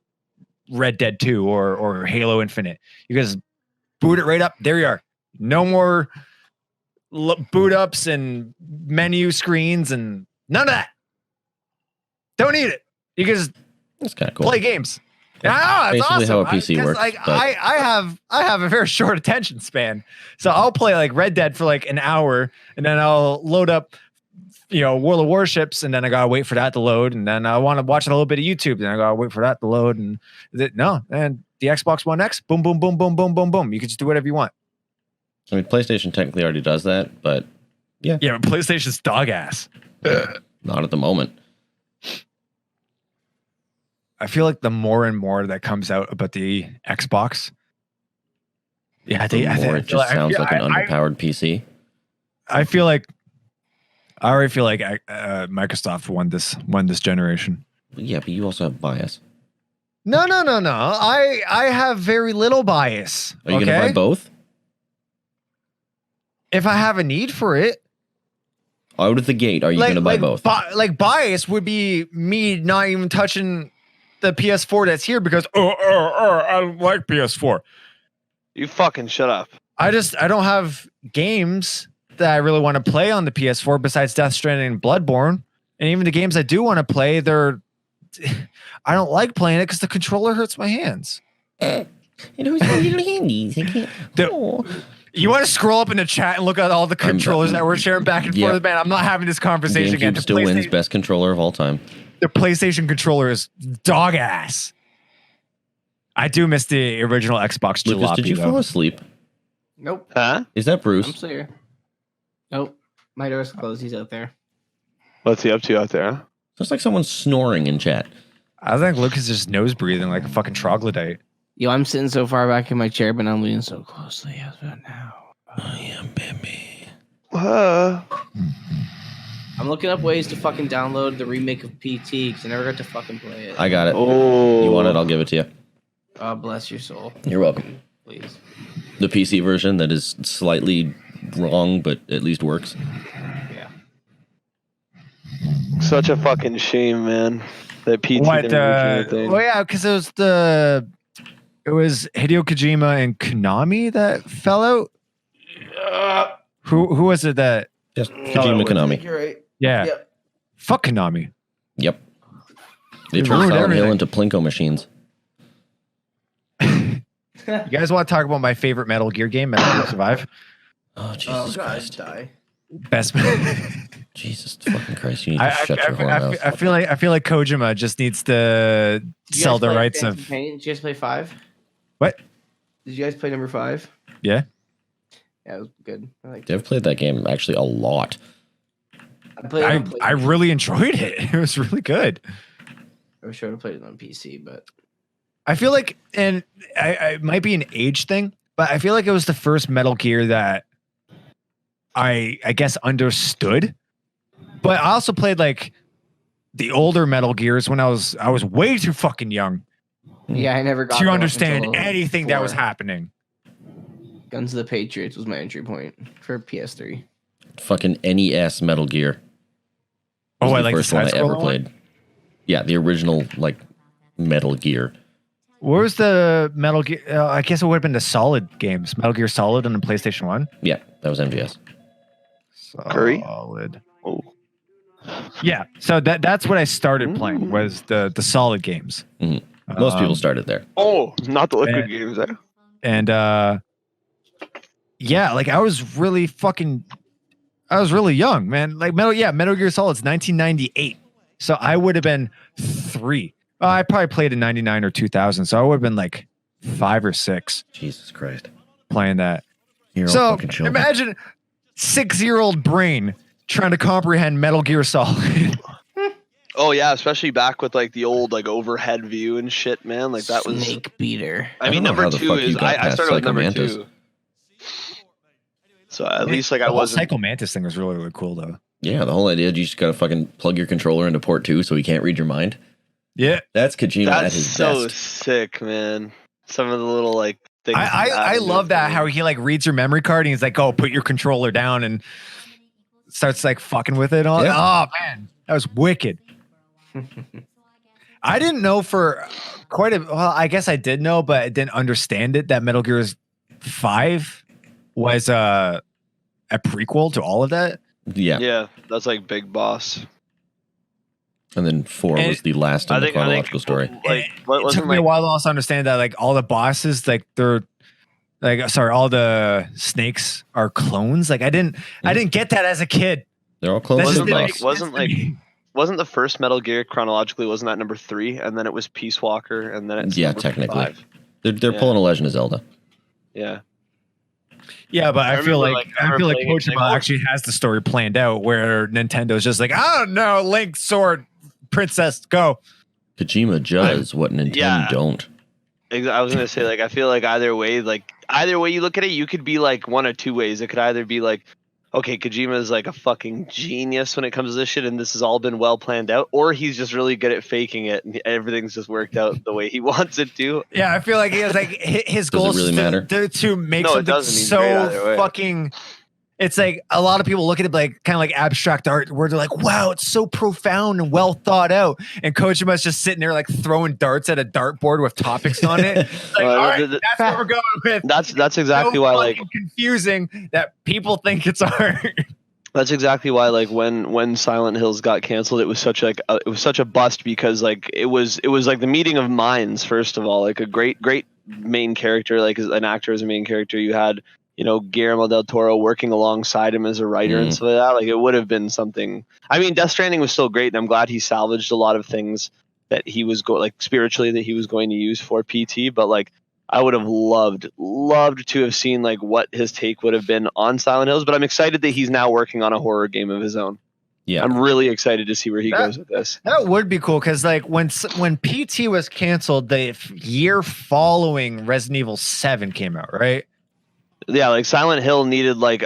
Red Dead 2 or Halo Infinite. You guys boot it right up. There you are. No more boot ups and menu screens and none of that. Don't need it. You can just That's kind of cool. play games. That's Yeah, it's basically awesome. how a PC works, Like, but- I have a very short attention span, so I'll play like Red Dead for like an hour, and then I'll load up, World of Warships, and then I gotta wait for that to load, and then I want to watch a little bit of YouTube, then I gotta wait for that to load, and the Xbox One X, boom, boom, boom, boom, boom, boom, boom. You can just do whatever you want. I mean, PlayStation technically already does that, but Yeah, but PlayStation's dog ass. not at the moment. I feel like the more and more that comes out about the Xbox, It just sounds like an underpowered PC. I already feel like Microsoft won this generation. Yeah, but you also have bias. No. I have very little bias. Are you going to buy both? If I have a need for it. Out of the gate, are you going to buy both? Bias would be me not even touching the PS4 that's here because I don't like PS4. You fucking shut up. I don't have games that I really want to play on the PS4 besides Death Stranding and Bloodborne. And even the games I do want to play, I don't like playing it because the controller hurts my hands. It hurts my little handies. I can't. You want to scroll up in the chat and look at all the controllers that we're sharing back and forth? Man, I'm not having this conversation again. GameCube still wins best controller of all time. The PlayStation controller is dog ass. I do miss the original Xbox jalopy. Lucas, did you fall asleep? Nope. Huh? Is that I'm Bruce? still here. Nope. My door's closed. He's out there. What's he up to out there? Huh? Sounds like someone's snoring in chat. I think Lucas is just nose breathing like a fucking troglodyte. Yo, I'm sitting so far back in my chair, but I'm leaning so closely. How's about now? I am baby. I'm looking up ways to fucking download the remake of PT because I never got to fucking play it. I got it. Oh. You want it? I'll give it to you. Bless your soul. You're welcome. Please. The PC version that is slightly wrong, but at least works. Yeah. Such a fucking shame, man. That PT What? didn't reach anything. Well, yeah, because it was Hideo Kojima and Konami that fell out. Who was it that? Yes, Kojima Konami. You're right. Yeah, Yep. fuck Konami. Yep. They They turned ruined Silent Hill everything. into Plinko machines. You guys want to talk about my favorite Metal Gear game, Metal Gear Survive? Oh, Jesus God, Christ. die. Best. Jesus fucking Christ. You need to I shut your whore mouth. feel like Kojima just needs to Did you sell guys the play rights Phantom of Pain? Did you guys play 5? what? Did you guys play number 5? Yeah. Yeah, it was good. I liked it. They've played that game actually a lot. I played it on I really enjoyed it. It was really good. I wish I would have played it on PC, but I feel like, and I it might be an age thing, but I feel like it was the first Metal Gear that I guess understood. But I also played like the older Metal Gears when I was way too fucking young yeah, I never got to that understand until anything that was 4. happening. Guns of the Patriots was my entry point for PS3. Fucking NES Metal Gear. Oh, was I the like first one I ever side-scroller one? played. Yeah, the original, like, Metal Gear. Where was the Metal Gear? I guess it would have been the Solid games. Metal Gear Solid on the PlayStation 1. Yeah, that was MGS. Curry? Solid. Oh. Yeah, so that's what I started playing was the Solid games. Most people started there. Oh, not the liquid and- games. Eh? And yeah, like I was really young, man. Like Metal Gear Solid's 1998. So I would have been 3. I probably played in 99 or 2000. So I would have been like 5 or 6 Jesus Christ. playing that. You're all So fucking children. imagine 6-year-old brain trying to comprehend Metal Gear Solid. Oh yeah, especially back with like the old like overhead view and shit, man. Like that was. Snake beater. I mean, don't know how number the 2 fuck you is. got I past started with number Psycho 2. So at least like the I whole wasn't. Psycho Mantis thing was really, really cool though. Yeah, the whole idea you just gotta fucking plug your controller into port 2 so he can't read your mind. Yeah. That's Kojima at That's his so best. sick, man. Some of the little like things. I love that how he like reads your memory card and he's like, "Oh, put your controller down," and starts like fucking with it all. Yeah. Oh man, that was wicked. I didn't know for I guess I did know, but I didn't understand it that Metal Gear 5 was a prequel to all of that. Yeah. Yeah, that's like Big Boss. And then 4 And was the last in the chronological story. Like, It what took wasn't me a like while to also understand that like all the bosses, like they're like all the snakes are clones. Like I didn't get that as a kid. They're all clones That of just the didn't like- make boss. wasn't sense to me. wasn't the first Metal Gear chronologically wasn't that number 3, and then it was Peace Walker, and then it's Yeah, number technically. 5. They're Yeah. pulling a Legend of Zelda. Yeah. Yeah, but I feel remember, like I remember playing it, Kojima like, actually has the story planned out where Nintendo's just like, I don't know, Link, sword, princess, go. Kojima does what Nintendo Yeah. don't. I was gonna say like I feel like either way you look at it, you could be like one of two ways. It could either be like, okay, Kojima is like a fucking genius when it comes to this shit, and this has all been well planned out, or he's just really good at faking it, and everything's just worked out the way he wants it to. Yeah, I feel like he has like his goal really is matter? to make No, it something doesn't. He's great either so way. fucking. It's like a lot of people look at it like kind of like abstract art, where they're like, "Wow, it's so profound and well thought out." And Kojima's just sitting there like throwing darts at a dartboard with topics on it. It's like, Well, all right, the- that's what we're going with. That's exactly So why like fucking confusing that people think it's art. that's exactly why like when Silent Hills got canceled, it was such a bust because like it was like the meeting of minds. First of all, like a great main character, like as an actor as a main character, you had Guillermo del Toro working alongside him as a writer and stuff like that. Like it would have been something. I mean, Death Stranding was still great, and I'm glad he salvaged a lot of things that he was spiritually that he was going to use for PT. But like I would have loved to have seen like what his take would have been on Silent Hills. But I'm excited that he's now working on a horror game of his own. Yeah. I'm really excited to see where he That- goes with this. That would be cool because like when PT was canceled, the year following Resident Evil 7 came out, right? Yeah, like Silent Hill needed like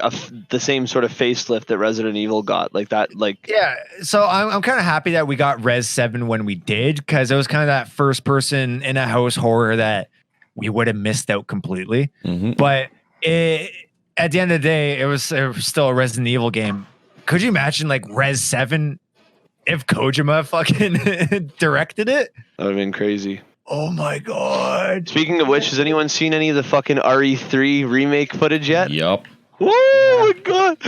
the same sort of facelift that Resident Evil got. Like that, like Yeah, so I'm kind of happy that we got Res 7 when we did because it was kind of that first person in a house horror that we would have missed out completely. Mhm. But at the end of the day, it was still a Resident Evil game. Could you imagine like Res 7 if Kojima fucking directed it? that would have been crazy. Oh my god. Speaking of which, has anyone seen any of the fucking RE3 remake footage yet? Yup. Oh my god!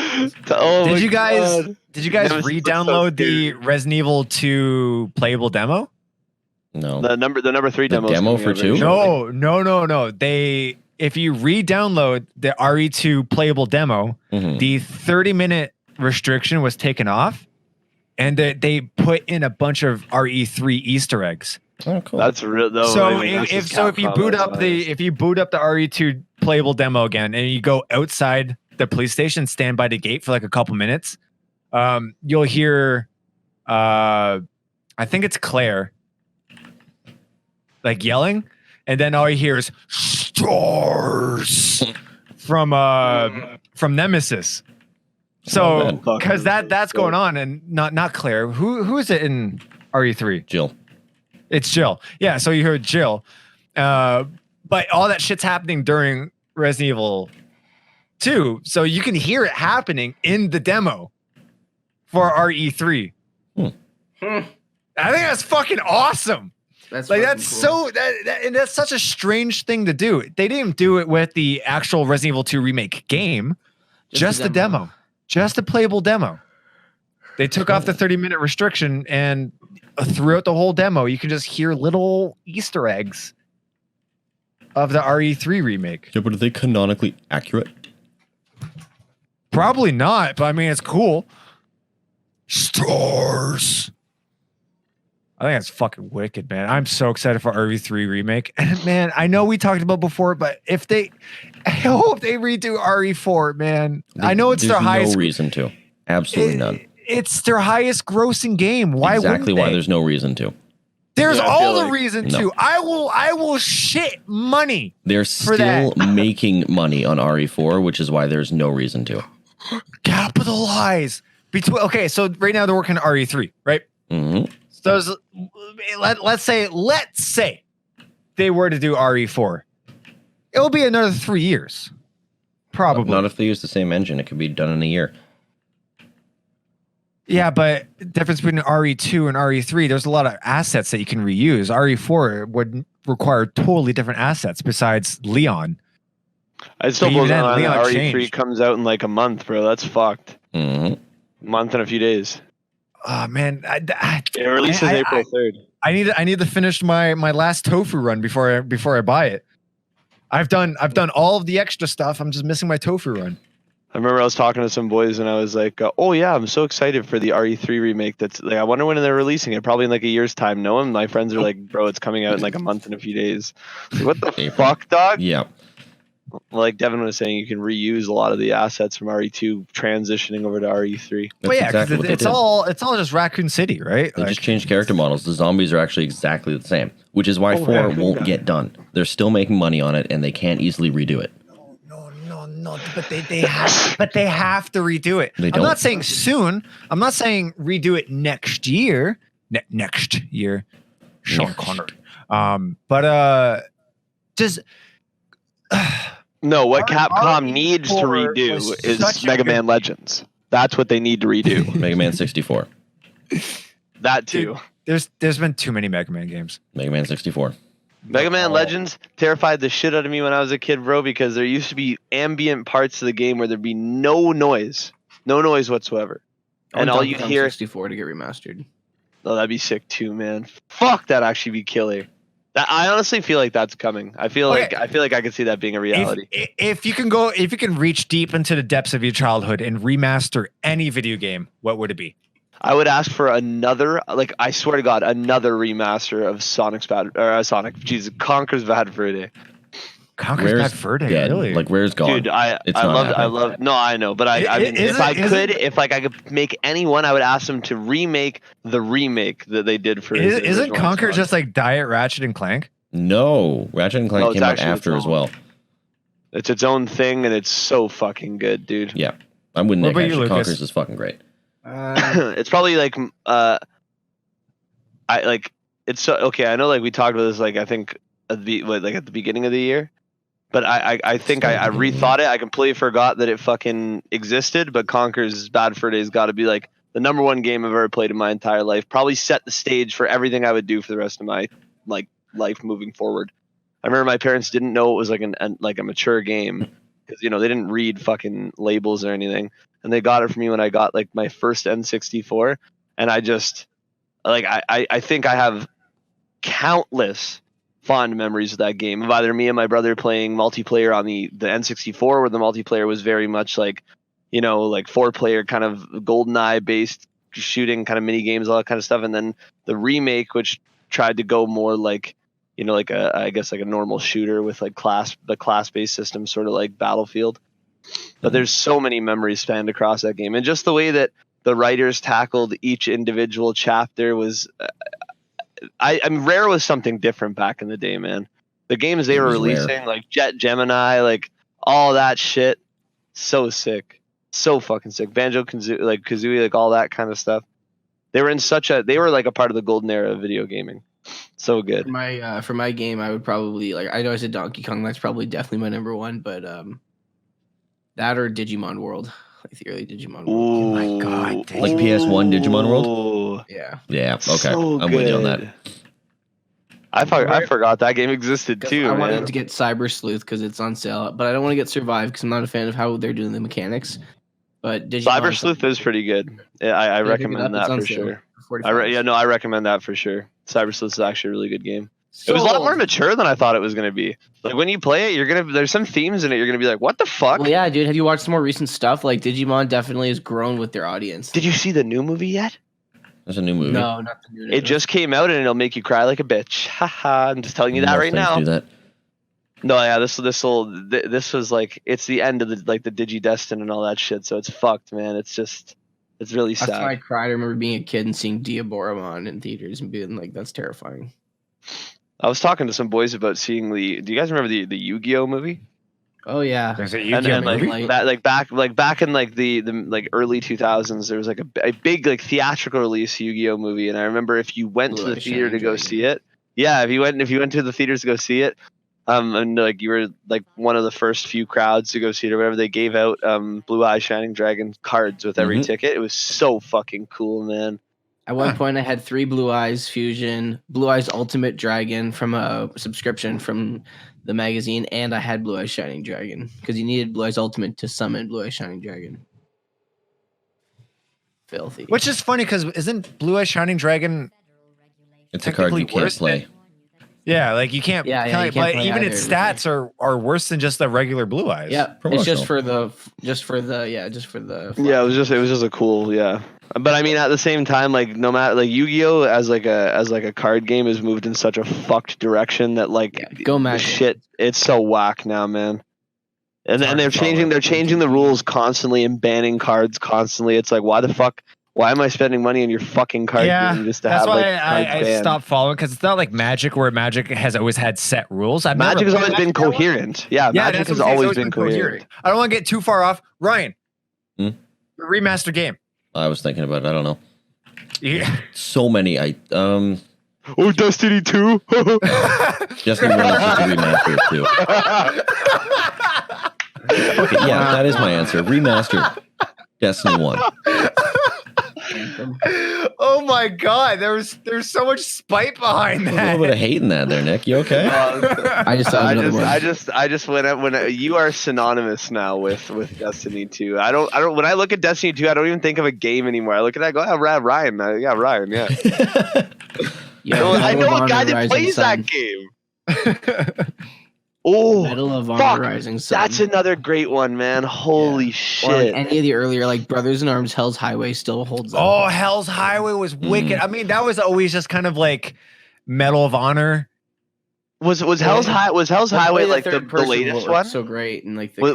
Oh Did my you guys God. re-download Nemesis looks so the scary. Resident Evil 2 playable demo? No. the number 3 The demo? demo for 2? No. If you re-download the RE2 playable demo, Mhm. the 30-minute restriction was taken off, and they put in a bunch of RE3 Easter eggs. Oh, cool. That's real though. So I mean, if you boot up the RE2 playable demo again, and you go outside the police station, stand by the gate for like a couple minutes, you'll hear, I think it's Claire, like yelling, and then all you hear is stars from Nemesis. So bad. because that's going on, and not Claire. Who is it in RE3? Jill. It's Jill. Yeah, so you heard Jill. But all that shit's happening during Resident Evil 2. So you can hear it happening in the demo for RE3. Hmm. I think that's fucking awesome. That's Like fucking that's cool. and that's such a strange thing to do. They didn't do it with the actual Resident Evil 2 remake game, just the demo, just a playable demo. They took off the 30-minute restriction, and throughout the whole demo, you can just hear little Easter eggs of the RE3 remake. Yeah, but are they canonically accurate? Probably not, but I mean, it's cool. Stars. I think that's fucking wicked, man. I'm so excited for RE3 remake. And man, I know we talked about before, but I hope they redo RE4, man. I know it's their highest. There's no reason to. Absolutely none. It's their highest grossing game. Why exactly wouldn't why they? there's no reason to. There's Yeah, I all feel the like- reason No. to. I will shit money. They're For still that. making money on RE4, which is why there's no reason to. Capitalize. Okay, so right now they're working on RE3, right? hmm So let's say they were to do RE4. It'll be another 3 years. Probably. Not if they use the same engine. It could be done in a year. Yeah, but the difference between RE2 and RE3, there's a lot of assets that you can reuse. RE4 would require totally different assets besides Leon. I still But even blows my then, mind that Leon RE3 changed. comes out in like a month, bro. That's fucked. hmm Month and a few days. Oh man, It releases April 3rd. I need to finish my last tofu run before I buy it. I've done all of the extra stuff. I'm just missing my tofu run. I remember I was talking to some boys and I was like, "Oh yeah, I'm so excited for the RE3 remake. That's like, I wonder when they're releasing it. Probably in like a year's time." No, and my friends are like, "Bro, it's coming out in like a month and a few days." Like, what the April. fuck, dog? Yeah. Like Devin was saying, you can reuse a lot of the assets from RE2 transitioning over to RE3. That's Well, yeah, exactly what because they it's did. all just Raccoon City, right? They Like, just changed character models. The zombies are actually exactly the same, which is why Oh, 4 yeah. won't get done. They're still making money on it, and they can't easily redo it. no, but they have to redo it. They I'm don't. not saying soon. I'm not saying redo it next year. Next year, Sean Next. Connery. But just. No, what R- Capcom needs to RE4 redo was is such a Mega good Man game. Legends. That's what they need to redo. Mega Man 64. That too. There's been too many Mega Man games. Mega Man 64. Mega Man Oh. Legends terrified the shit out of me when I was a kid, bro, because there used to be ambient parts of the game where there'd be no noise whatsoever. And all you hear, 64 to get remastered. oh, that'd be sick too, man. Fuck, that'd actually be killer. I honestly feel like that's coming. I feel Okay. like I could see that being a reality. If you can reach deep into the depths of your childhood and remaster any video game, what would it be? I would ask for another, like I swear to God, another remaster of Conker's Bad Fur Day. Conker's Rare's Bad Fur Day, dead. really? Like, Rare's gone. Dude, I It's not happening. love. No, I know, but I mean, Is if I it- could, I could make any one, I would ask them to remake the remake that they did for. the Isn't original Conker Xbox. just like Diet Ratchet and Clank? No, Ratchet and Clank No, it's came out actually after its as own. well. It's its own thing, and it's so fucking good, dude. Yeah, I'm with What Nick. about you, Actually, Lucas? Conker's is fucking great. It's probably like I like it's so okay. I know like we talked about this like I think at the at the beginning of the year, but I think I rethought it. I completely forgot that it fucking existed. But Conker's Bad Fur Day's got to be like the number one game I've ever played in my entire life. Probably set the stage for everything I would do for the rest of my like life moving forward. I remember my parents didn't know it was like like a mature game because they didn't read fucking labels or anything, and they got it for me when I got like my first N64, and I just like I think I have countless fond memories of that game of either me and my brother playing multiplayer on the N64 where the multiplayer was very much like like 4-player kind of GoldenEye based shooting kind of mini games, all that kind of stuff, and then the remake which tried to go more like like I guess like a normal shooter with like the class based system, sort of like Battlefield. But there's so many memories spanned across that game, and just the way that the writers tackled each individual chapter was I mean Rare was something different back in the day, man. The games they It were was releasing Rare. like Jet Gemini, like all that shit, so sick, so fucking sick. Banjo Kazooie, like all that kind of stuff. They were like a part of the golden era of video gaming. So good. For my game, I would probably I know I said Donkey Kong. That's probably definitely my number one, but that or Digimon World, like the early Digimon World. Ooh, my God, Like PS1 Digimon World? Ooh. Yeah. Yeah. Okay. So I'm with you on that. good. I forgot that game existed 'Cause too, I wanted man. to get Cyber Sleuth because it's on sale, but I don't want to get Survive because I'm not a fan of how they're doing the mechanics. But Digimon, Cyber Sleuth is pretty good. Yeah, I Pick it recommend up, it's that on for sale sure. for $45. I recommend that for sure. Cyber Sleuth is actually a really good game. It was a lot Sold. more mature than I thought it was gonna be. Like when you play it, there's some themes in it. You're gonna be like, what the fuck? Well, yeah, dude. Have you watched some more recent stuff? Like Digimon definitely has grown with their audience. Did you see the new movie yet? There's a new movie. No, not the new. It just came out and it'll make you cry like a bitch. Haha, I'm just telling you that Most right things now. do that. No, yeah, this was like it's the end of the Digidestin and all that shit. So it's fucked, man. It's really That's sad. why I cried. I remember being a kid and seeing Diaboromon in theaters and being like, "That's terrifying." I was talking to some boys about seeing the. Do you guys remember the Yu-Gi-Oh movie? Oh yeah, There's a And Yu-Gi-Oh then movie? Like- that back in like the like early 2000s, there was like a big like theatrical release Yu-Gi-Oh movie, and I remember if you went to Blue the Eye theater to Shining go Dragon. see it, yeah, if you went to the theaters to go see it, and like you were like one of the first few crowds to go see it or whatever, they gave out Blue Eye Shining Dragon cards with every Mhm. ticket. It was so fucking cool, man. At one point, I had 3 Blue Eyes Fusion, Blue Eyes Ultimate Dragon from a subscription from the magazine, and I had Blue Eyes Shining Dragon because you needed Blue Eyes Ultimate to summon Blue Eyes Shining Dragon. Filthy. Which is funny because isn't Blue Eye Shining Dragon? It's a card you Technically can't worse play. Yeah, like you can't. Yeah, you but can't play even either, its really. stats are worse than just the regular Blue Eyes. Yeah, it's just Promotional. for the Yeah, it was just a cool, yeah. But I mean, at the same time, like no matter like Yu-Gi-Oh as like a card game has moved in such a fucked direction that like Yeah, go the Magic. shit, it's so whack now, man. And It's hard they're to follow. changing the rules constantly and banning cards constantly. It's like why the fuck? Why am I spending money on your fucking card Yeah, game just to that's have why like cards I banned? stopped following because it's not like Magic where Magic has always had set rules. Magic has always been coherent. Yeah, Yeah, Magic that's has what I'm saying, it's always been coherent. I don't want to get too far off. Ryan, Hmm? remaster game. I was thinking about it. I don't know. Yeah. So many. Oh, Destiny 2. Destiny 1 is just a remaster too. Okay, yeah, that is my answer. Remastered. Destiny 1. Oh my god, there's so much spite behind A little bit that. of hate in that there, Nick. You okay? I just thought of another one. I just went up when you are synonymous now with Destiny 2. I don't when I look at Destiny 2, I don't even think of a game anymore. I look at that, I go, oh, Ryan, Ryan, yeah. Yeah, I know a Honor guy that Rising plays Sun. that game. Oh, Medal of Honor fuck, Rising Sun. that's another great one, man. Holy Or like shit. any of the earlier, like Brothers in Arms, Hell's Highway still holds up. Oh, Hell's Highway was wicked. I mean, that was always just kind of like Medal of Honor. Was Hell's Highway like the third-person latest worked one? So great and like the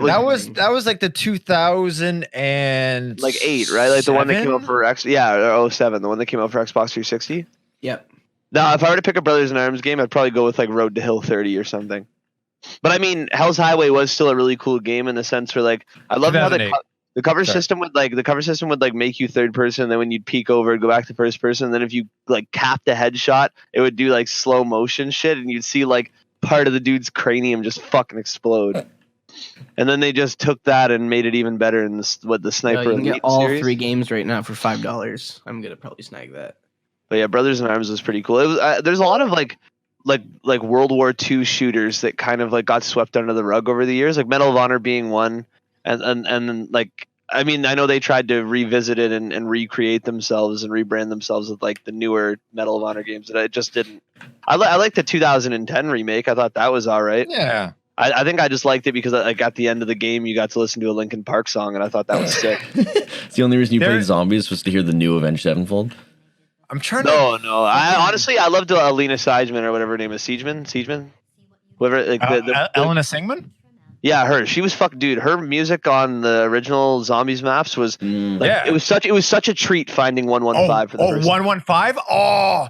That was like the 2000 and Like 8, right? Like the one that came out for X, yeah, or 07, the one that came out for Xbox 360. Yep. Now, if I were to pick a Brothers in Arms game, I'd probably go with like Road to Hill 30 or something. But I mean, Hell's Highway was still a really cool game in the sense where like I love how the 2008. cover Sorry. system would like make you third person, and then when you'd peek over, it'd go back to first person. And then if you like capped a headshot, it would do like slow motion shit, and you'd see like part of the dude's cranium just fucking explode. And then they just took that and made it even better in the Sniper You can Elite get all series. 3 games right now for $5. I'm gonna probably snag that. But yeah, Brothers in Arms was pretty cool. It was there's a lot of like World War II shooters that kind of like got swept under the rug over the years, like Medal of Honor being one, and like I mean I know they tried to revisit it and recreate themselves and rebrand themselves with like the newer Medal of Honor games, that it just didn't. I like the 2010 remake. I thought that was all right. Yeah. I think I just liked it because like at the end of the game you got to listen to a Linkin Park song, and I thought that was sick. It's the only reason you There- played zombies was to hear the new Avenged Sevenfold. I'm trying to No. I loved Alina Siegeman or whatever her name is. Siegeman? Whoever like Elena Singman? yeah, her. She was dude. Her music on the original Zombies maps was Mm. like, Yeah. it was such a treat finding 115 for the first time. 115? Oh.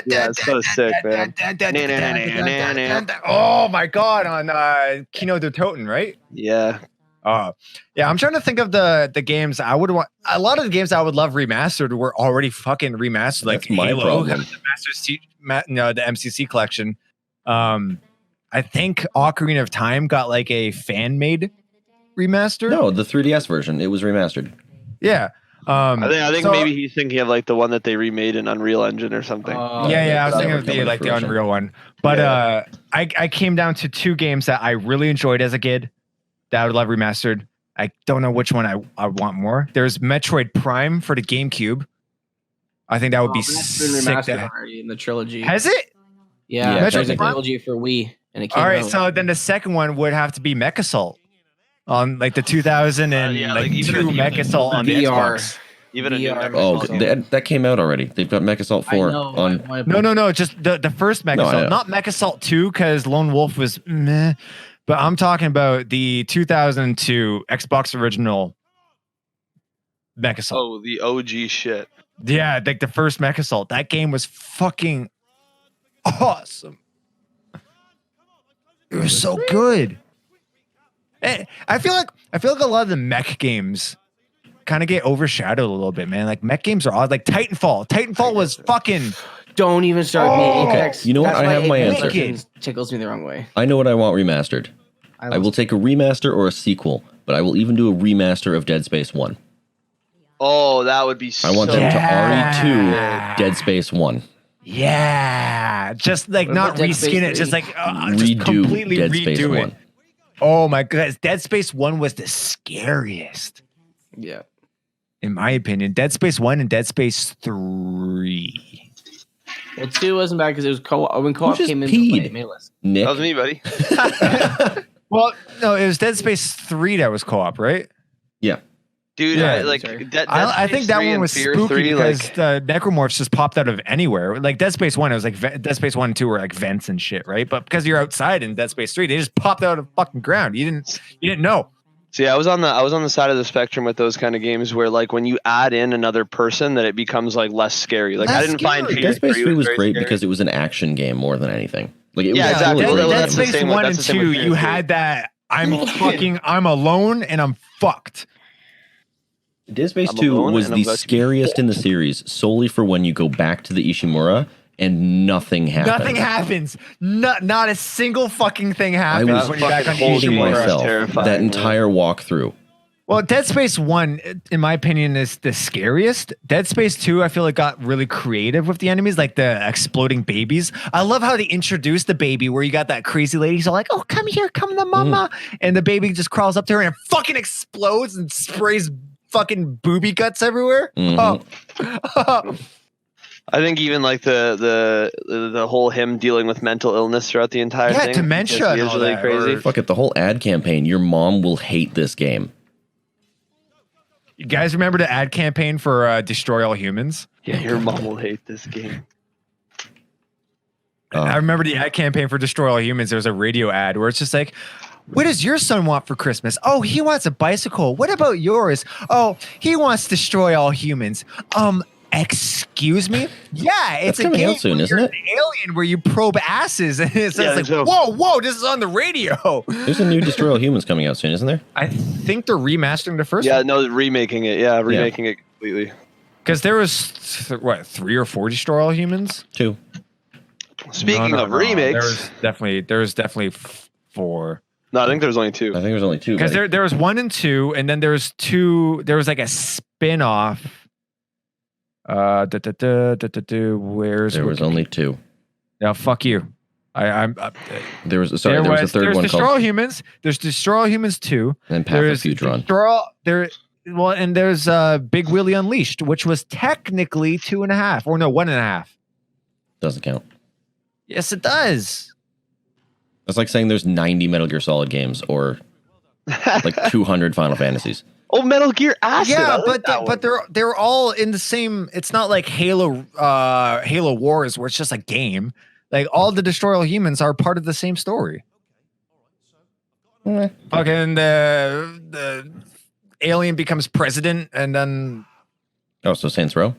Yeah, it's so sick, man. Oh my god, on Kino de Toten, right? Yeah. Yeah, I'm trying to think of the games I would want. A lot of the games I would love remastered were already fucking remastered, like That's my Halo, problem. the MCC collection. I think Ocarina of Time got like a fan made remaster. No, the 3DS version. It was remastered. Yeah. I think so- maybe he's thinking of like the one that they remade in Unreal Engine or something. Yeah, I was that thinking would of come the into the fruition. Unreal one. But Yeah. I came down to 2 games that I really enjoyed as a kid that I would love remastered. I don't know which one I want more. There's Metroid Prime for the GameCube. I think that would be That's been sick. remastered already in the trilogy. Has it? Yeah, Yeah, there's a technically. trilogy for Wii, and it came All right, out. so then the second one would have to be Mech Assault on like the 2002 Yeah, like, even Mech Assault on the VR. Xbox. Even a new VR. Mech Oh, Assault. that came out already. They've got Mech Assault 4 on. No, just the first Mech No, I Assault, know. not Mech Assault 2 because Lone Wolf was meh, but I'm talking about the 2002 Xbox original Mech Assault. Oh, the OG shit. Yeah, like the first Mech Assault. That game was fucking awesome. It was so good. I feel like a lot of the mech games kind of get overshadowed a little bit, man. Like mech games are odd. Like Titanfall. Titanfall was fucking. Don't even start me. Okay, Apex. you know what? That's I why have my Apex answer. Legends tickles me the wrong way. I know what I want remastered. I will take a remaster or a sequel, but I will even do a remaster of Dead Space 1. Oh, that would be so I want them to Yeah. RE2 Dead Space 1. Yeah, just like What not about Dead Space reskin it, 3? just like just Redo completely Dead Space redo 1. it. Oh my goodness, Dead Space 1 was the scariest, Yeah. in my opinion. Dead Space 1 and Dead Space 3. Well, 2 wasn't bad because it was co-op. When co-op just came into peed? play, it made less. Nick, That was me, buddy. Well, no, it was Dead Space 3 that was co-op, right? yeah. Dude, Yeah, sorry. I think that one was spooky because the necromorphs just popped out of anywhere. Like Dead Space 1, it was like Dead Space 1 and 2 were like vents and shit, right? But because you're outside in Dead Space 3, they just popped out of fucking ground. You didn't know. See, I was on the side of the spectrum with those kind of games where like when you add in another person, that it becomes like less scary. Like I Less didn't find scary. Dead Space 3 was very great scary. because it was an action game more than anything. Like it Yeah, was exactly. really Well, Dead that's the Space same 1 with- and that's the same 2, with you PS3. had that I'm alone and I'm fucked. Dead Space I'm 2 alone was and I'm the about to be scariest in the series solely for when you go back to the Ishimura and nothing happens. Nothing happens. Not a single fucking thing happens was when you're back on fucking holding Hating Ishimura. myself terrifying, that man. entire walkthrough. Well, Dead Space 1, in my opinion, is the scariest. Dead Space 2, I feel like got really creative with the enemies, like the exploding babies. I love how they introduced the baby where you got that crazy lady. She's all like, oh, come here, come to mama. And the baby just crawls up to her and it fucking explodes and sprays fucking booby guts everywhere. Mhm. Oh. I think even like the whole him dealing with mental illness throughout the entire Yeah, thing. dementia and is all really that, crazy. or- Fuck it, the whole ad campaign. Your mom will hate this game. You guys remember the ad campaign for Destroy All Humans? Yeah, your mom will hate this game. I remember the ad campaign for Destroy All Humans. There was a radio ad where it's just like, what does your son want for Christmas? Oh, he wants a bicycle. What about yours? Oh, he wants Destroy All Humans. Excuse me? Yeah, it's That's a coming game out soon, where isn't you're it? an alien where you probe asses. And it's Yeah, like, so- whoa, this is on the radio. There's a new Destroy All Humans coming out soon, isn't there? I think they're remastering the first Yeah, one. no, remaking it. Yeah, remaking it completely. Because there was, 3 or 4 Destroy All Humans? 2. Speaking No, of no. remakes, There was definitely 4. no, I think there's only I 2. think there's only 2. Because buddy. there was 1 and 2, and then there was 2. There was like a spin-off. Where's There was only 2. no? Fuck you. I'm. There was a third one There's Destroy All called Humans. There's Destroy All Humans 2. and Path of There's Future Run. Well, and there's Big Willie Unleashed, which was technically 2.5, or no, 1.5. Doesn't count. Yes, it does. That's like saying there's 90 Metal Gear Solid games or like 200 Final Fantasies. Oh, Metal Gear Acid. I Yeah, like that one. but they're all in the same. It's not like Halo Wars where it's just a game. Like all the Destroy All Humans are part of the same story. Fucking the alien becomes president and then Oh, so Saints Row?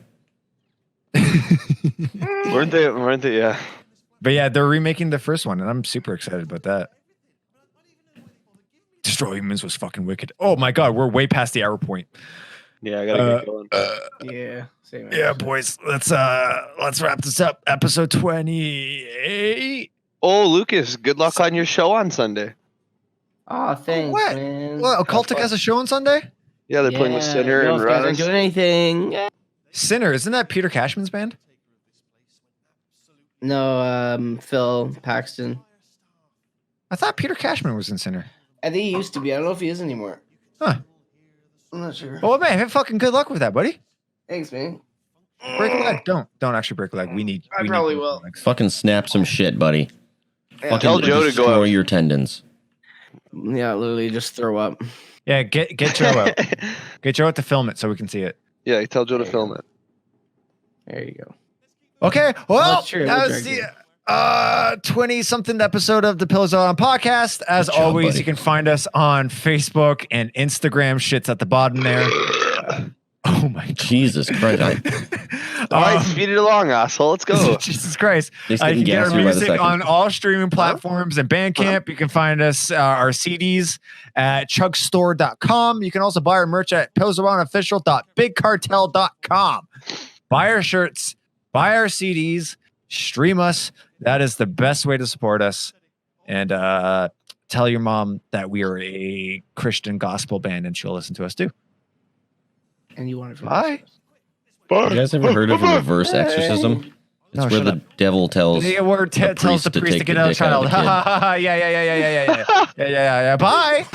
weren't they? Yeah. but yeah, they're remaking the first one and I'm super excited about that. Destroy All Humans was fucking wicked. Oh my god, we're way past the hour point. Yeah, I gotta get going. Yeah. Same Yeah, boys, let's wrap this up. Episode 28. Oh, Lucas, good luck on your show on Sunday. Oh, thanks, What? man. Well, Occultic has a show on Sunday? Yeah, they're playing with Sinner and Those guys aren't Russ. doing anything. Sinner, isn't that Peter Cashman's band? No, Phil Paxton. I thought Peter Cashman was in Sinner. I think he used to be. I don't know if he is anymore. Huh. I'm not sure. Well, man, have fucking good luck with that, buddy. Thanks, man. Break a leg. Don't actually break a leg. We need. I we probably need will. legs. Fucking snap some shit, buddy. Yeah. Fucking Tell Joe to go destroy out. your tendons. Yeah, literally just throw up. Yeah, get Joe out. Get Joe out to film it so we can see it. Yeah, tell Joe to film it. There you go. Okay. Well, that's true. that was the 20-something episode of the Pillows On podcast. As Good job, always, buddy. you can find us on Facebook and Instagram. Shit's at the bottom there. Oh my God. Jesus Christ. All right, speed it along, asshole. Let's go. Jesus Christ. It's You getting can get our gassier by the music second. on all streaming platforms and Bandcamp. You can find us, our CDs at ChugStore.com. You can also buy our merch at PillsAroundOfficial.BigCartel.com. Buy our shirts, buy our CDs, stream us. That is the best way to support us. And tell your mom that we are a Christian gospel band and she'll listen to us too. And you want it from Bye. You guys ever heard of a reverse exorcism? It's No, where shut the up. devil tells The word tells the priest to take get the out of dick the child. out of the kid. Yeah. Bye.